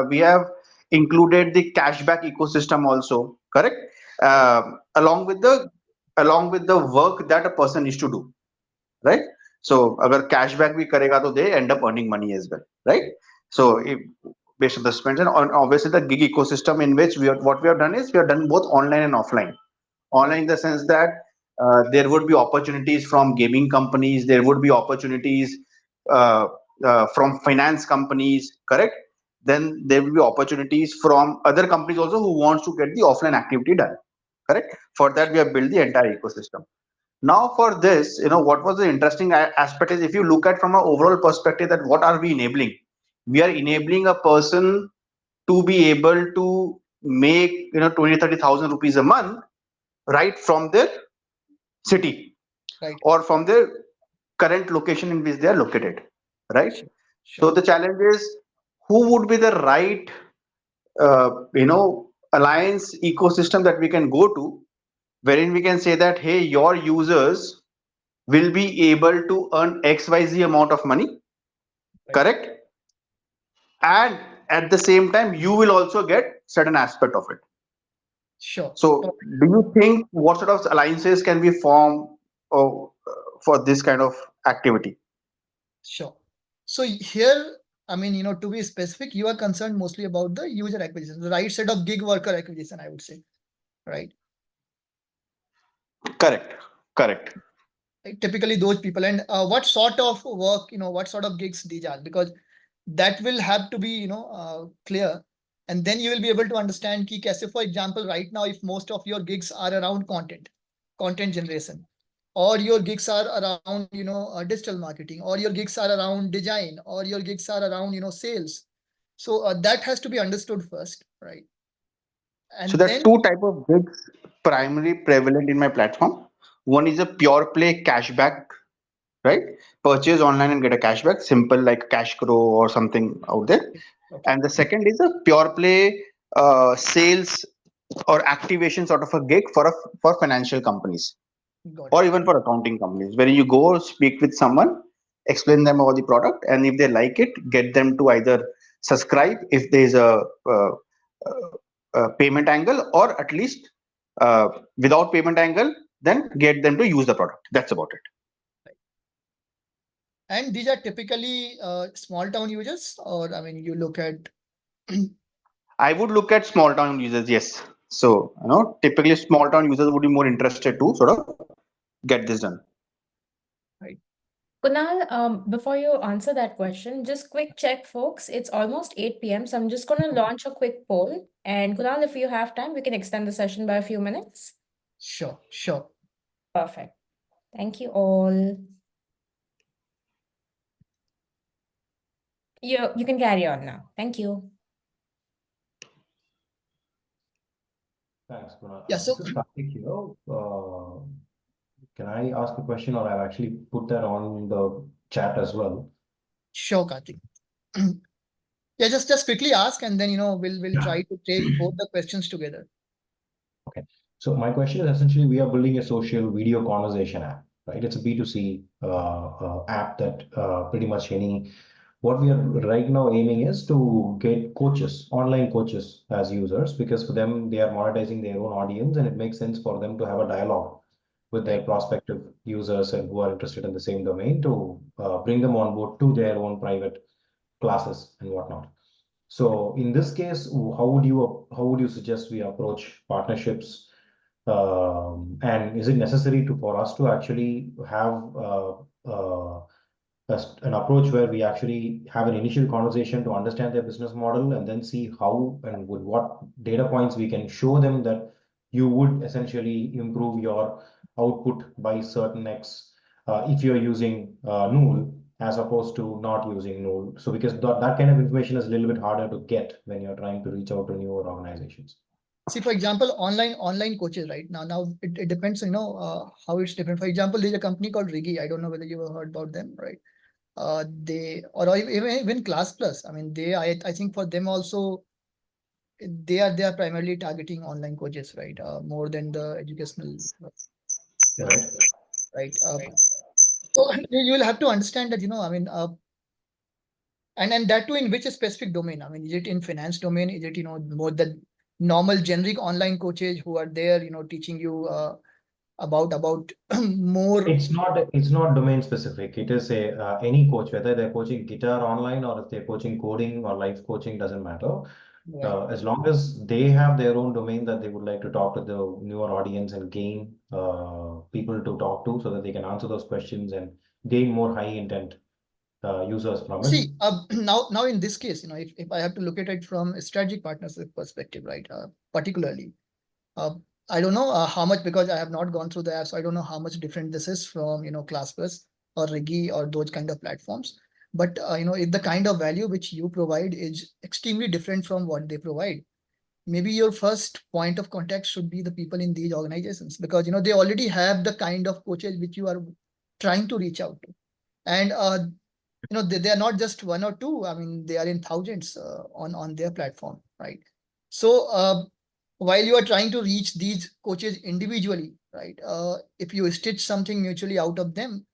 we have included the cashback ecosystem also, correct? Along with the work that a person needs to do, right? So agar cashback bhi karega to they end up earning money as well, right? So if, based on the spends, and obviously the gig ecosystem, in which what we have done is we have done both online and offline. Online in the sense that there would be opportunities from gaming companies, there would be opportunities uh, from finance companies, correct? Then there will be opportunities from other companies also who wants to get the offline activity done, correct? For that we have built the entire ecosystem. Now for this, what was the interesting aspect is, if you look at from an overall perspective, that what are we enabling? We are enabling a person to be able to make 20-30,000 rupees a month right from their city Right. or from their current location in which they are located, right? Sure. So Sure. the challenge is, who would be the right alliance ecosystem that we can go to, wherein we can say that, hey, your users will be able to earn XYZ amount of money, Right. correct? And at the same time, you will also get certain aspect of it. Sure. So, do you think what sort of alliances can be formed for this kind of activity? Sure. So here, I mean, to be specific, you are concerned mostly about the user acquisition, the right set of gig worker acquisition, I would say, right? Correct. Correct. Like, typically those people, and what sort of work, what sort of gigs these are, because that will have to be, clear. And then you will be able to understand key cases. For example, right now, if most of your gigs are around content generation, or your gigs are around, digital marketing, or your gigs are around design, or your gigs are around, sales. So that has to be understood first, right? So And there are then, two type of gigs primarily prevalent in my platform. One is a pure play cashback, right? Purchase online and get a cashback, simple like Cash Crow or something out there. okay, And the second is a pure play sales or activation sort of a gig for financial companies got or it. even for accounting companies, where you go speak with someone, explain them about the product, and if they like it, get them to either subscribe if there is a payment angle, or at least without payment angle, then get them to use the product. That's about it. And these are typically small town users, or I mean, you look at I would look at small town users, yes. So, typically small town users would be more interested to sort of get this done. right. Kunal, before you answer that question, just quick check, folks. It's almost 8 p.m., so I'm just going to launch a quick poll. And Kunal, if you have time, we can extend the session by a few minutes. Sure, sure. Perfect. Thank you all. You can carry on now. Thank you. Thanks, Kunal. Yeah, so This is Karthik here. Can I ask a question, or I've actually put that on the chat as well? sure, Karthik. Yeah, just quickly ask, and then we'll try to take both the questions together. Okay. So my question is essentially, we are building a social video conversation app, right? It's a B2C app that pretty much what we are right now aiming is to get coaches, online coaches as users, because for them, they are monetizing their own audience, and it makes sense for them to have a dialogue with their Right. prospective users and who are interested in the same domain to bring them on board to their own private classes and whatnot. So in this case, how would you suggest we approach partnerships? And is it necessary for us to actually have an approach where we actually have an initial conversation to understand their business model and then see how and with what data points we can show them that you would essentially improve your output by certain X if you're using Nool as opposed to not using Nool. So because that kind of information is a little bit harder to get when you're trying to reach out to newer organizations. See, for example, online coaches right now it depends, how it's different. For example, there's a company called Rigi. I don't know whether you have heard about them, right? They, or even Class Plus. I mean, I think for them also, they are primarily targeting online coaches, right? More than the educational, Right. right? So you will have to understand that, I mean, and that too in which specific domain. I mean, is it in finance domain? Is it, more the normal generic online coaches who are there, teaching you about more. It's not domain specific. It is a any coach, whether they're coaching guitar online or if they're coaching coding or life coaching, doesn't matter. Right. As long as they have their own domain that they would like to talk to the newer audience and gain people to talk to so that they can answer those questions and gain more high intent users from it. See, now in this case, if I have to look at it from a strategic partnership perspective, right? Particularly, uh, I don't know how much, because I have not gone through the app, so I don't know how much different this is from, ClassPass or Rigi or those kind of platforms. But if the kind of value which you provide is extremely different from what they provide, maybe your first point of contact should be the people in these organizations, because they already have the kind of coaches which you are trying to reach out to. And they are not just one or two. I mean, they are in thousands on their platform, right? So while you are trying to reach these coaches individually, right? If you stitch something mutually out of them,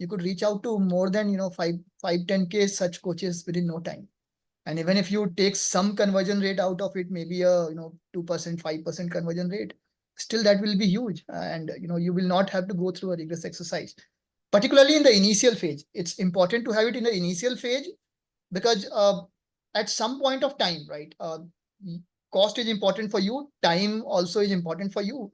you could reach out to more than 10K such coaches within no time. And even if you take some conversion rate out of it, maybe a 2%, 5% conversion rate, still that will be huge. And you will not have to go through a rigorous exercise. Particularly in the initial phase, it's important to have it in the initial phase because at some point of time, right? Cost is important for you, time also is important for you.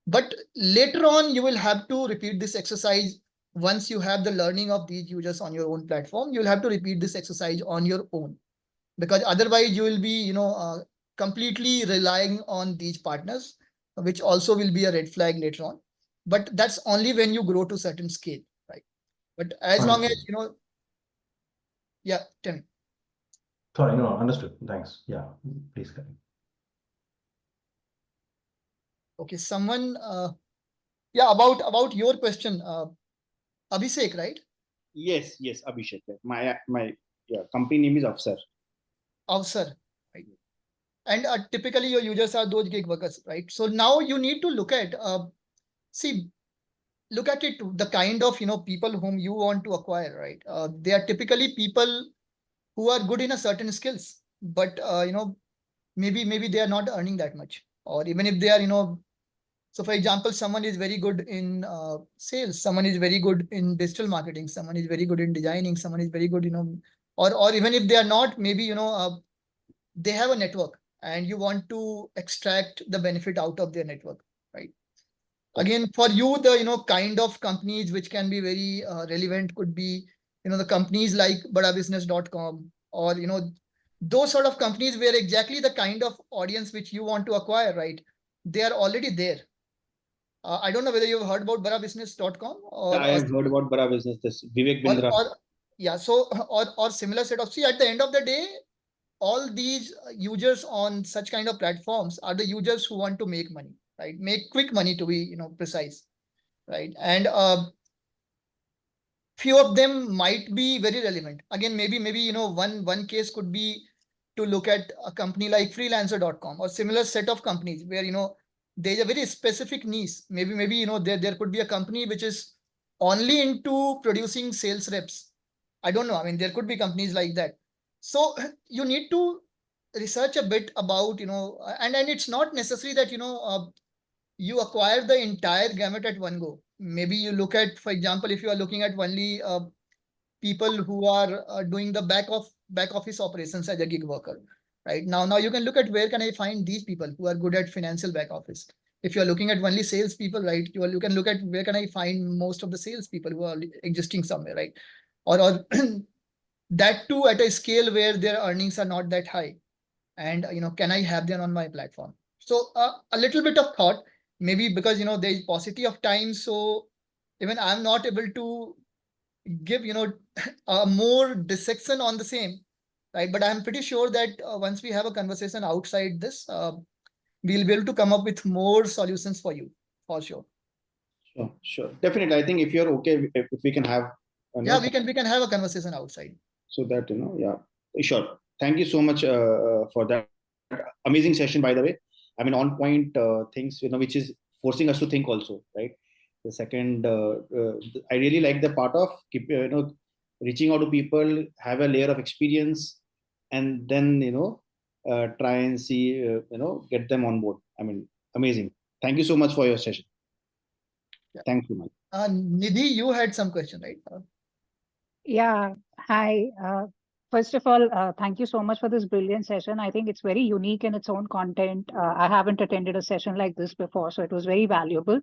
But later on, you will have to repeat this exercise. Once you have the learning of these users on your own platform, you'll have to repeat this exercise on your own, because otherwise you will be completely relying on these partners, which also will be a red flag later on. But that's only when you grow to certain scale, right? But as long as Understood. yeah, tell me. Sorry, no, understood. Thanks. Yeah, please continue. Okay, someone yeah, about your question, Abhishek, right? Yes, Abhishek. My company name is Afsar. Avsar, right? And typically your users are those gig workers, right? So now you need to look at see look at it, the kind of people whom you want to acquire, right? They are typically people who are good in a certain skills, but maybe they are not earning that much, or even if they are so for example, someone is very good in sales, someone is very good in digital marketing, someone is very good in designing, someone is very good or even if they are not, maybe they have a network and you want to extract the benefit out of their network, right? Again, for you, the kind of companies which can be very relevant could be the companies like badabusiness.com, or those sort of companies where exactly the kind of audience which you want to acquire, right? They are already there. I don't know whether you've heard about badabusiness.com I have heard about Bara Business. This Vivek Bindra. yeah, so or similar set of, see, at the end of the day, all these users on such kind of platforms are the users who want to make money, right? Make quick money, to be precise, right? And few of them might be very relevant. Again, maybe one case could be to look at a company like freelancer.com or similar set of companies where there's a very specific niche. Maybe there could be a company which is only into producing sales reps. I don't know. I mean, there could be companies like that. So you need to research a bit about and it's not necessary that you acquire the entire gamut at one go. Maybe you look at, for example, if you are looking at only people who are doing the back office operations as a gig worker, right? Now you can look at where can I find these people who are good at financial back office. If you are looking at only sales people, right, you can look at where can I find most of the sales people who are existing somewhere, right? Or that too at a scale where their earnings are not that high, and can I have them on my platform? So a little bit of thought, maybe because there is paucity of time, so even I'm not able to give a more dissection on the same, right? But I'm pretty sure that once we have a conversation outside this, we'll be able to come up with more solutions for you, for sure. Sure. Definitely. I think if you're okay, if we can have Yeah, we can have a conversation outside. so that yeah, sure. Thank you so much for that amazing session, by the way. I mean, on point things which is forcing us to think also, right? The second, I really like the part of keep reaching out to people, have a layer of experience, and then try and see get them on board. I mean, amazing. Thank you so much for your session. Yeah. Thank you, Mike. Nidhi, you had some question, right? Yeah, hi. First of all, thank you so much for this brilliant session. I think it's very unique in its own content. I haven't attended a session like this before, so it was very valuable.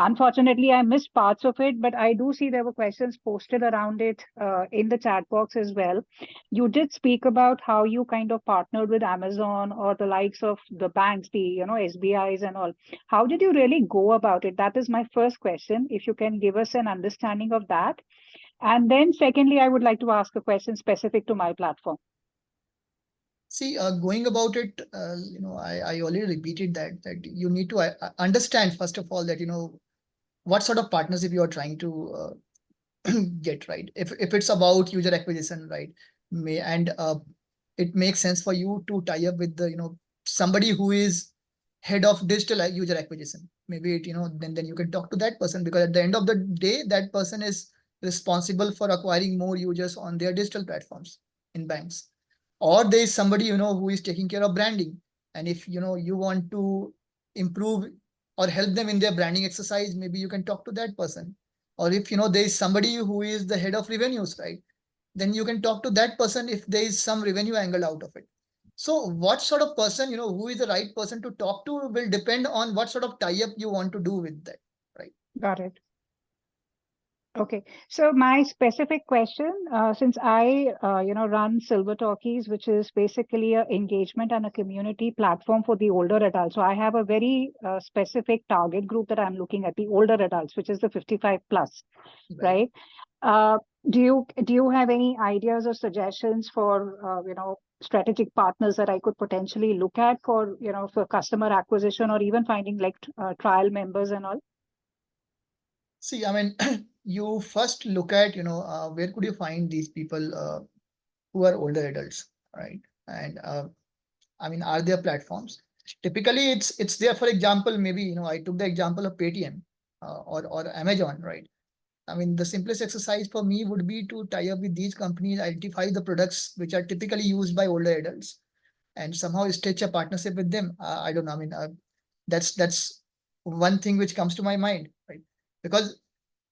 Unfortunately, I missed parts of it, but I do see there were questions posted around it in the chat box as well. You did speak about how you kind of partnered with Amazon or the likes of the banks, the SBIs and all. How did you really go about it? That is my first question. If you can give us an understanding of that. And then secondly, I would like to ask a question specific to my platform. See, going about it, I already repeated that you need to understand, first of all, that what sort of partnership you are trying to get, right? If it's about user acquisition, right, and it makes sense for you to tie up with the somebody who is head of digital user acquisition. Maybe it, then you can talk to that person, because at the end of the day, that person is responsible for acquiring more users on their digital platforms in banks. Or there is somebody, who is taking care of branding. And if, you want to improve or help them in their branding exercise, maybe you can talk to that person. Or if, there is somebody who is the head of revenues, right? Then you can talk to that person if there is some revenue angle out of it. So what sort of person, who is the right person to talk to will depend on what sort of tie-up you want to do with that, right? Got it. Okay, so my specific question, since I, run Silver Talkies, which is basically an engagement and a community platform for the older adults. So I have a very specific target group that I'm looking at, the older adults, which is the 55 plus, right? Do you have any ideas or suggestions for, strategic partners that I could potentially look at for, for customer acquisition or even finding like trial members and all? See, I mean, you first look at, where could you find these people who are older adults, right? And I mean, are there platforms? Typically, it's there. For example, maybe, I took the example of Paytm or Amazon, right? I mean, the simplest exercise for me would be to tie up with these companies, identify the products which are typically used by older adults, and somehow stitch a partnership with them. I don't know. I mean, that's one thing which comes to my mind, right? Because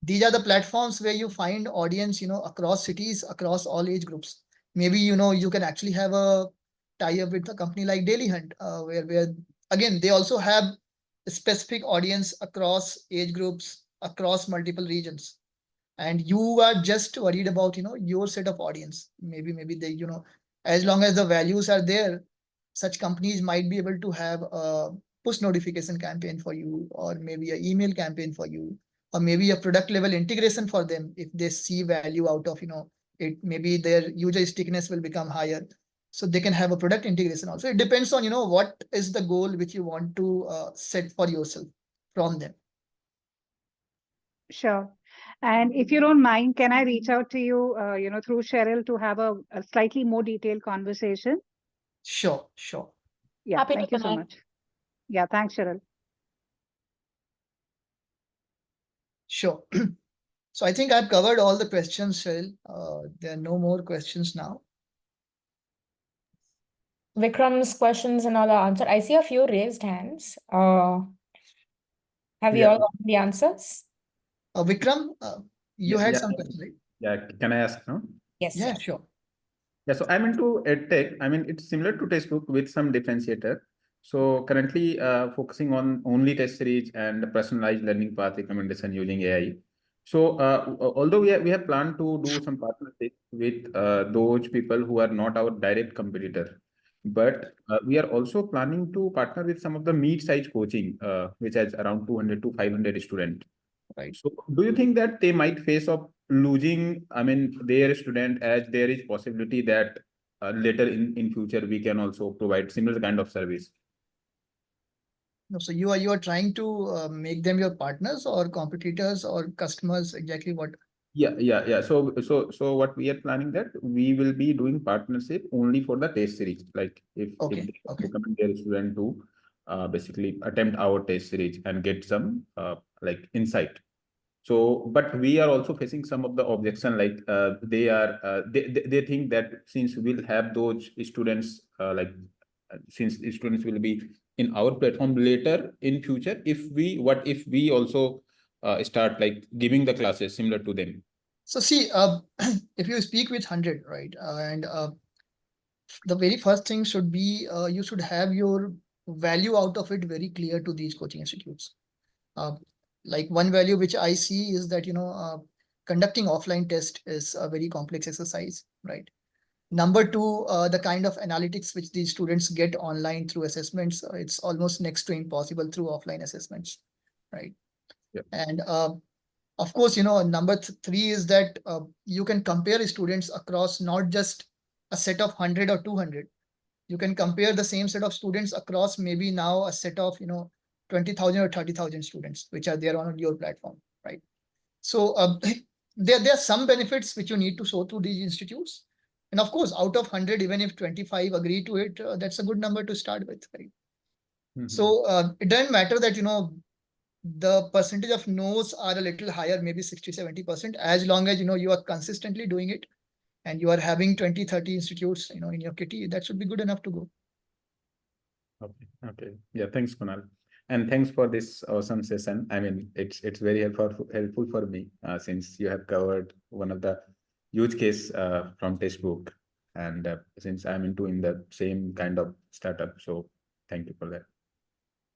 these are the platforms where you find audience, across cities, across all age groups. Maybe, you can actually have a tie-up with a company like Daily Hunt, where again, they also have a specific audience across age groups, across multiple regions. And you are just worried about, your set of audience. Maybe they, as long as the values are there, such companies might be able to have a push notification campaign for you, or maybe an email campaign for you, or maybe a product level integration for them. If they see value out of, it, maybe their user stickiness will become higher. So they can have a product integration also. It depends on, what is the goal which you want to set for yourself from them. Sure. And if you don't mind, can I reach out to you, through Cheryl to have a slightly more detailed conversation? Sure. Yeah, Happy to thank you so connect. much. Yeah, thanks, Cheryl. Sure. So I think I've covered all the questions, Cheryl. There are no more questions now. Vikram's questions and all are answered. I see a few raised hands. Have you Yeah. all gotten the answers? Vikram, you had Yeah. some questions, right? Yeah, can I ask now? Yes. Yeah, yes. sure. Yeah, so I'm into edtech. I mean, it's similar to textbook with some differentiator. So currently focusing on only test series and personalized learning path recommendation using AI. So although we have planned to do some partnership with those people who are not our direct competitor, but we are also planning to partner with some of the mid-size coaching, which has around 200 to 500 students. Right. So do you think that they might face of losing, I mean, their student, as there is possibility that later in future we can also provide similar kind of service? No, so you are trying to make them your partners or competitors or customers, exactly what? Yeah. So what we are planning that we will be doing partnership only for the test series. Like if Okay. they recommend their student to basically attempt our test series and get some like insight. So, but we are also facing some of the objection, like they think that since we'll have those students, since students will be in our platform later in future, what if we also start like giving the classes similar to them? So see, if you speak with 100, right, and the very first thing should be you should have your value out of it very clear to these coaching institutes. Like one value which I see is that, conducting offline test is a very complex exercise, right? Number two, the kind of analytics which these students get online through assessments, it's almost next to impossible through offline assessments, right? Yeah. And of course, number three is that you can compare students across not just a set of 100 or 200. You can compare the same set of students across maybe now a set of, 20,000 or 30,000 students, which are there on your platform, right? So there are some benefits which you need to show to these institutes. And of course, out of 100, even if 25 agree to it, that's a good number to start with, right? So it doesn't matter that, the percentage of no's are a little higher, maybe 60-70%, as long as, you are consistently doing it and you are having 20-30 institutes, in your kitty, that should be good enough to go. Okay. Yeah, thanks, Kunal. And thanks for this awesome session. I mean, it's very helpful for me since you have covered one of the use case from textbook, and since I'm in the same kind of startup, so thank you for that.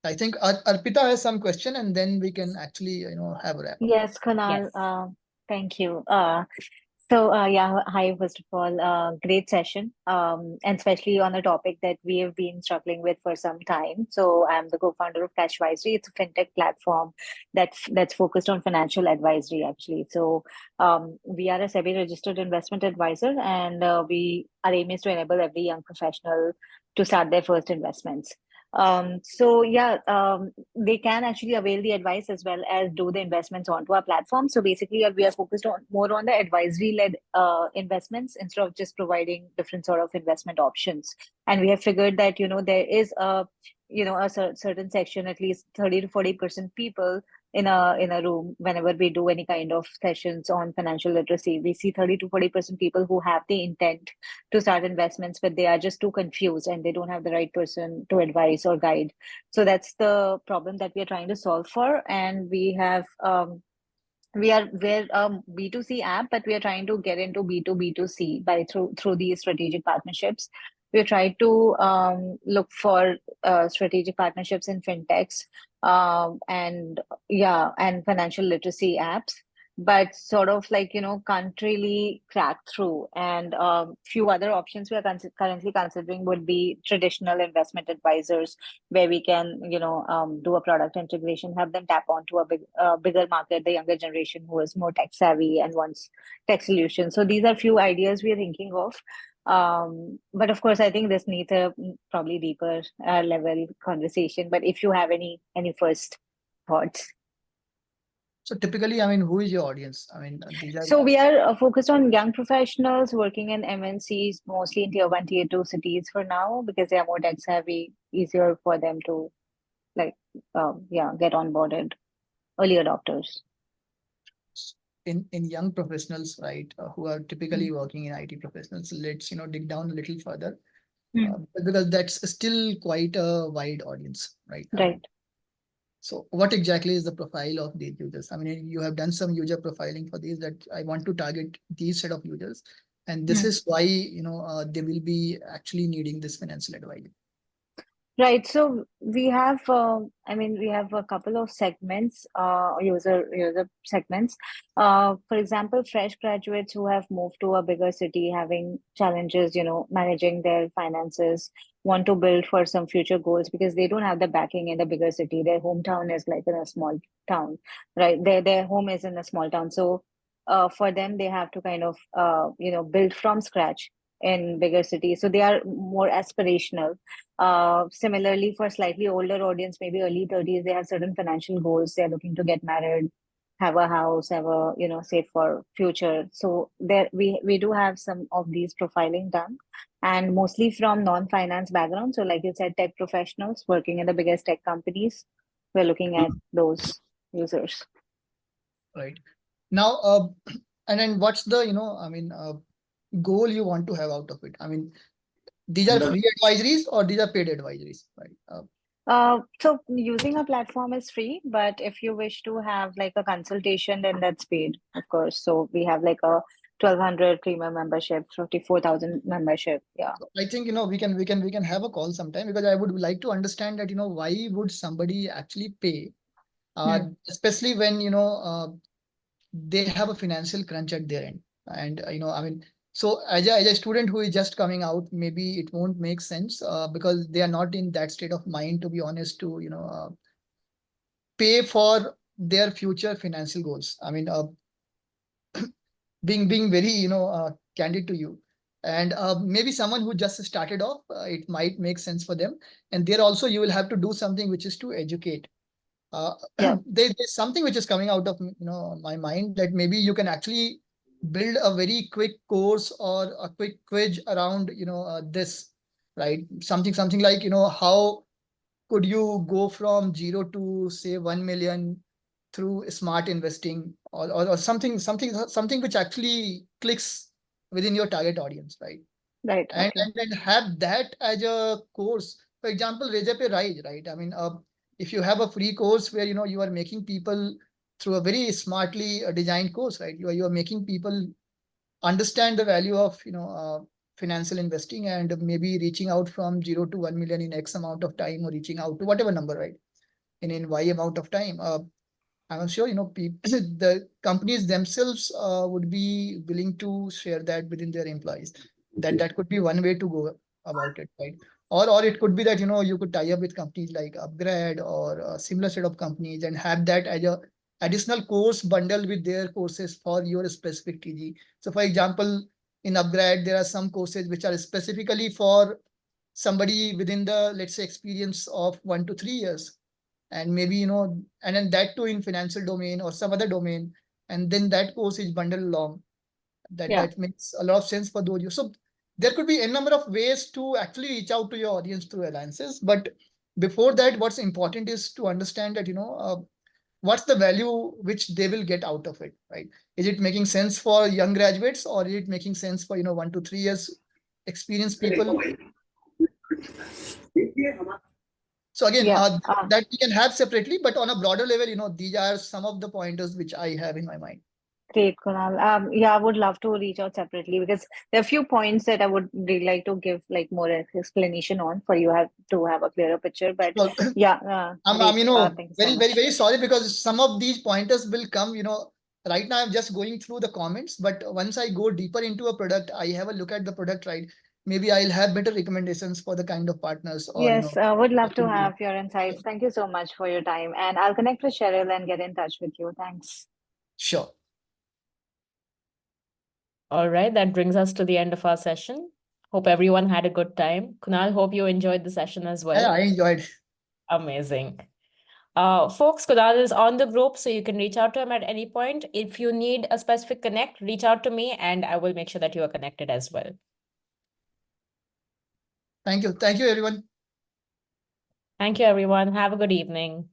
I think Arpita has some question, and then we can actually, have a wrap up. Yes, Kunal, Yes. thank you. Yeah, hi, first of all, great session, and especially on a topic that we have been struggling with for some time. So I'm the co-founder of Cash Advisory. It's a fintech platform that's focused on financial advisory, actually. So we are a SEBI registered investment advisor, and our aim is to enable every young professional to start their first investments. They can actually avail the advice as well as do the investments onto our platform. So basically, we are focused on more on the advisory-led investments instead of just providing different sort of investment options. And we have figured that there is a certain section, at least 30 to 40% people in a room. Whenever we do any kind of sessions on financial literacy, we see 30 to 40% people who have the intent to start investments, but they are just too confused and they don't have the right person to advise or guide. So that's the problem that we are trying to solve for. And we're a B2C app, but we are trying to get into B2B2C through these strategic partnerships. We try to look for strategic partnerships in fintechs and financial literacy apps, but sort of can't really crack through. And few other options we are currently considering would be traditional investment advisors, where we can do a product integration, have them tap onto a bigger market, the younger generation who is more tech savvy and wants tech solutions. So these are few ideas we are thinking of. But of course, I think this needs a probably deeper level conversation. But if you have any first thoughts. So typically, I mean, who is your audience? I mean, these are. So we are focused on young professionals working in MNCs, mostly in tier 1, tier 2 cities for now, because they are more tech savvy, easier for them to get onboarded, early adopters. In young professionals, right, who are typically working in IT professionals, let's dig down a little further, because that's still quite a wide audience, right? Right. So what exactly is the profile of these users? I mean, you have done some user profiling for these, that I want to target these set of users, and this is why they will be actually needing this financial advice. Right. So we have, we have a couple of segments, user segments. For example, fresh graduates who have moved to a bigger city, having challenges, managing their finances, want to build for some future goals because they don't have the backing in the bigger city. Their hometown is like in a small town, right? Their home is in a small town. So for them, they have to kind of, build from scratch in bigger cities. So they are more aspirational. Similarly, for slightly older audience, maybe early 30s, they have certain financial goals. They're looking to get married, have a house, have a, save for future. So there we do have some of these profiling done, and mostly from non-finance background. So like you said, tech professionals working in the biggest tech companies, we're looking at those users. Right. Now, and then what's the, goal you want to have out of it? I mean, these are free advisories or these are paid advisories, right? So using a platform is free, but if you wish to have like a consultation, then that's paid, of course. So we have like a 1,200 premium membership, 54,000 membership. Yeah. So I think we can have a call sometime, because I would like to understand that why would somebody actually pay, especially when they have a financial crunch at their end, and so as a student who is just coming out, maybe it won't make sense because they are not in that state of mind, to be honest, to pay for their future financial goals. I mean, being very candid to you, and maybe someone who just started off, it might make sense for them. And there also you will have to do something which is to educate. There's something which is coming out of my mind, that maybe you can actually build a very quick course or a quick quiz around, this, right? Something like, how could you go from 0 to say 1 million through smart investing, or something which actually clicks within your target audience, right? Right. And, Okay. and then have that as a course. For example, Razorpay Rise, right? I mean, if you have a free course where, you are making people through a very smartly designed course, right? You are making people understand the value of, financial investing, and maybe reaching out from 0 to 1 million in X amount of time, or reaching out to whatever number, right? In Y amount of time. I'm sure, people, the companies themselves would be willing to share that within their employees. That could be one way to go about it, right? Or it could be that, you could tie up with companies like Upgrade or a similar set of companies, and have that as a additional course bundle with their courses for your specific TG. So for example, in Upgrade, there are some courses which are specifically for somebody within the, let's say, experience of 1 to 3 years, and maybe, and then that too in financial domain or some other domain, and then that course is bundled along. Yeah. That makes a lot of sense for those. So there could be a number of ways to actually reach out to your audience through alliances. But before that, what's important is to understand that, what's the value which they will get out of it, right? Is it making sense for young graduates, or is it making sense for, 1 to 3 years experienced people? So again, Yeah. that we can have separately, but on a broader level, these are some of the pointers which I have in my mind. Great, Kunal. Yeah, I would love to reach out separately because there are a few points that I would really like to give like more explanation on for you have to have a clearer picture. But Well, yeah, I'm, great. Thank you so very, very, much. very sorry, because some of these pointers will come, right now I'm just going through the comments, but once I go deeper into a product, I have a look at the product, right? Maybe I'll have better recommendations for the kind of partners, or, Yes, would love to have your insights. Thank you so much for your time, and I'll connect with Cheryl and get in touch with you. Thanks. Sure. All right, that brings us to the end of our session. Hope everyone had a good time. Kunal, hope you enjoyed the session as well. I enjoyed. Amazing. Folks, Kunal is on the group, so you can reach out to him at any point. If you need a specific connect, reach out to me and I will make sure that you are connected as well. Thank you. Thank you, everyone. Thank you, everyone. Have a good evening.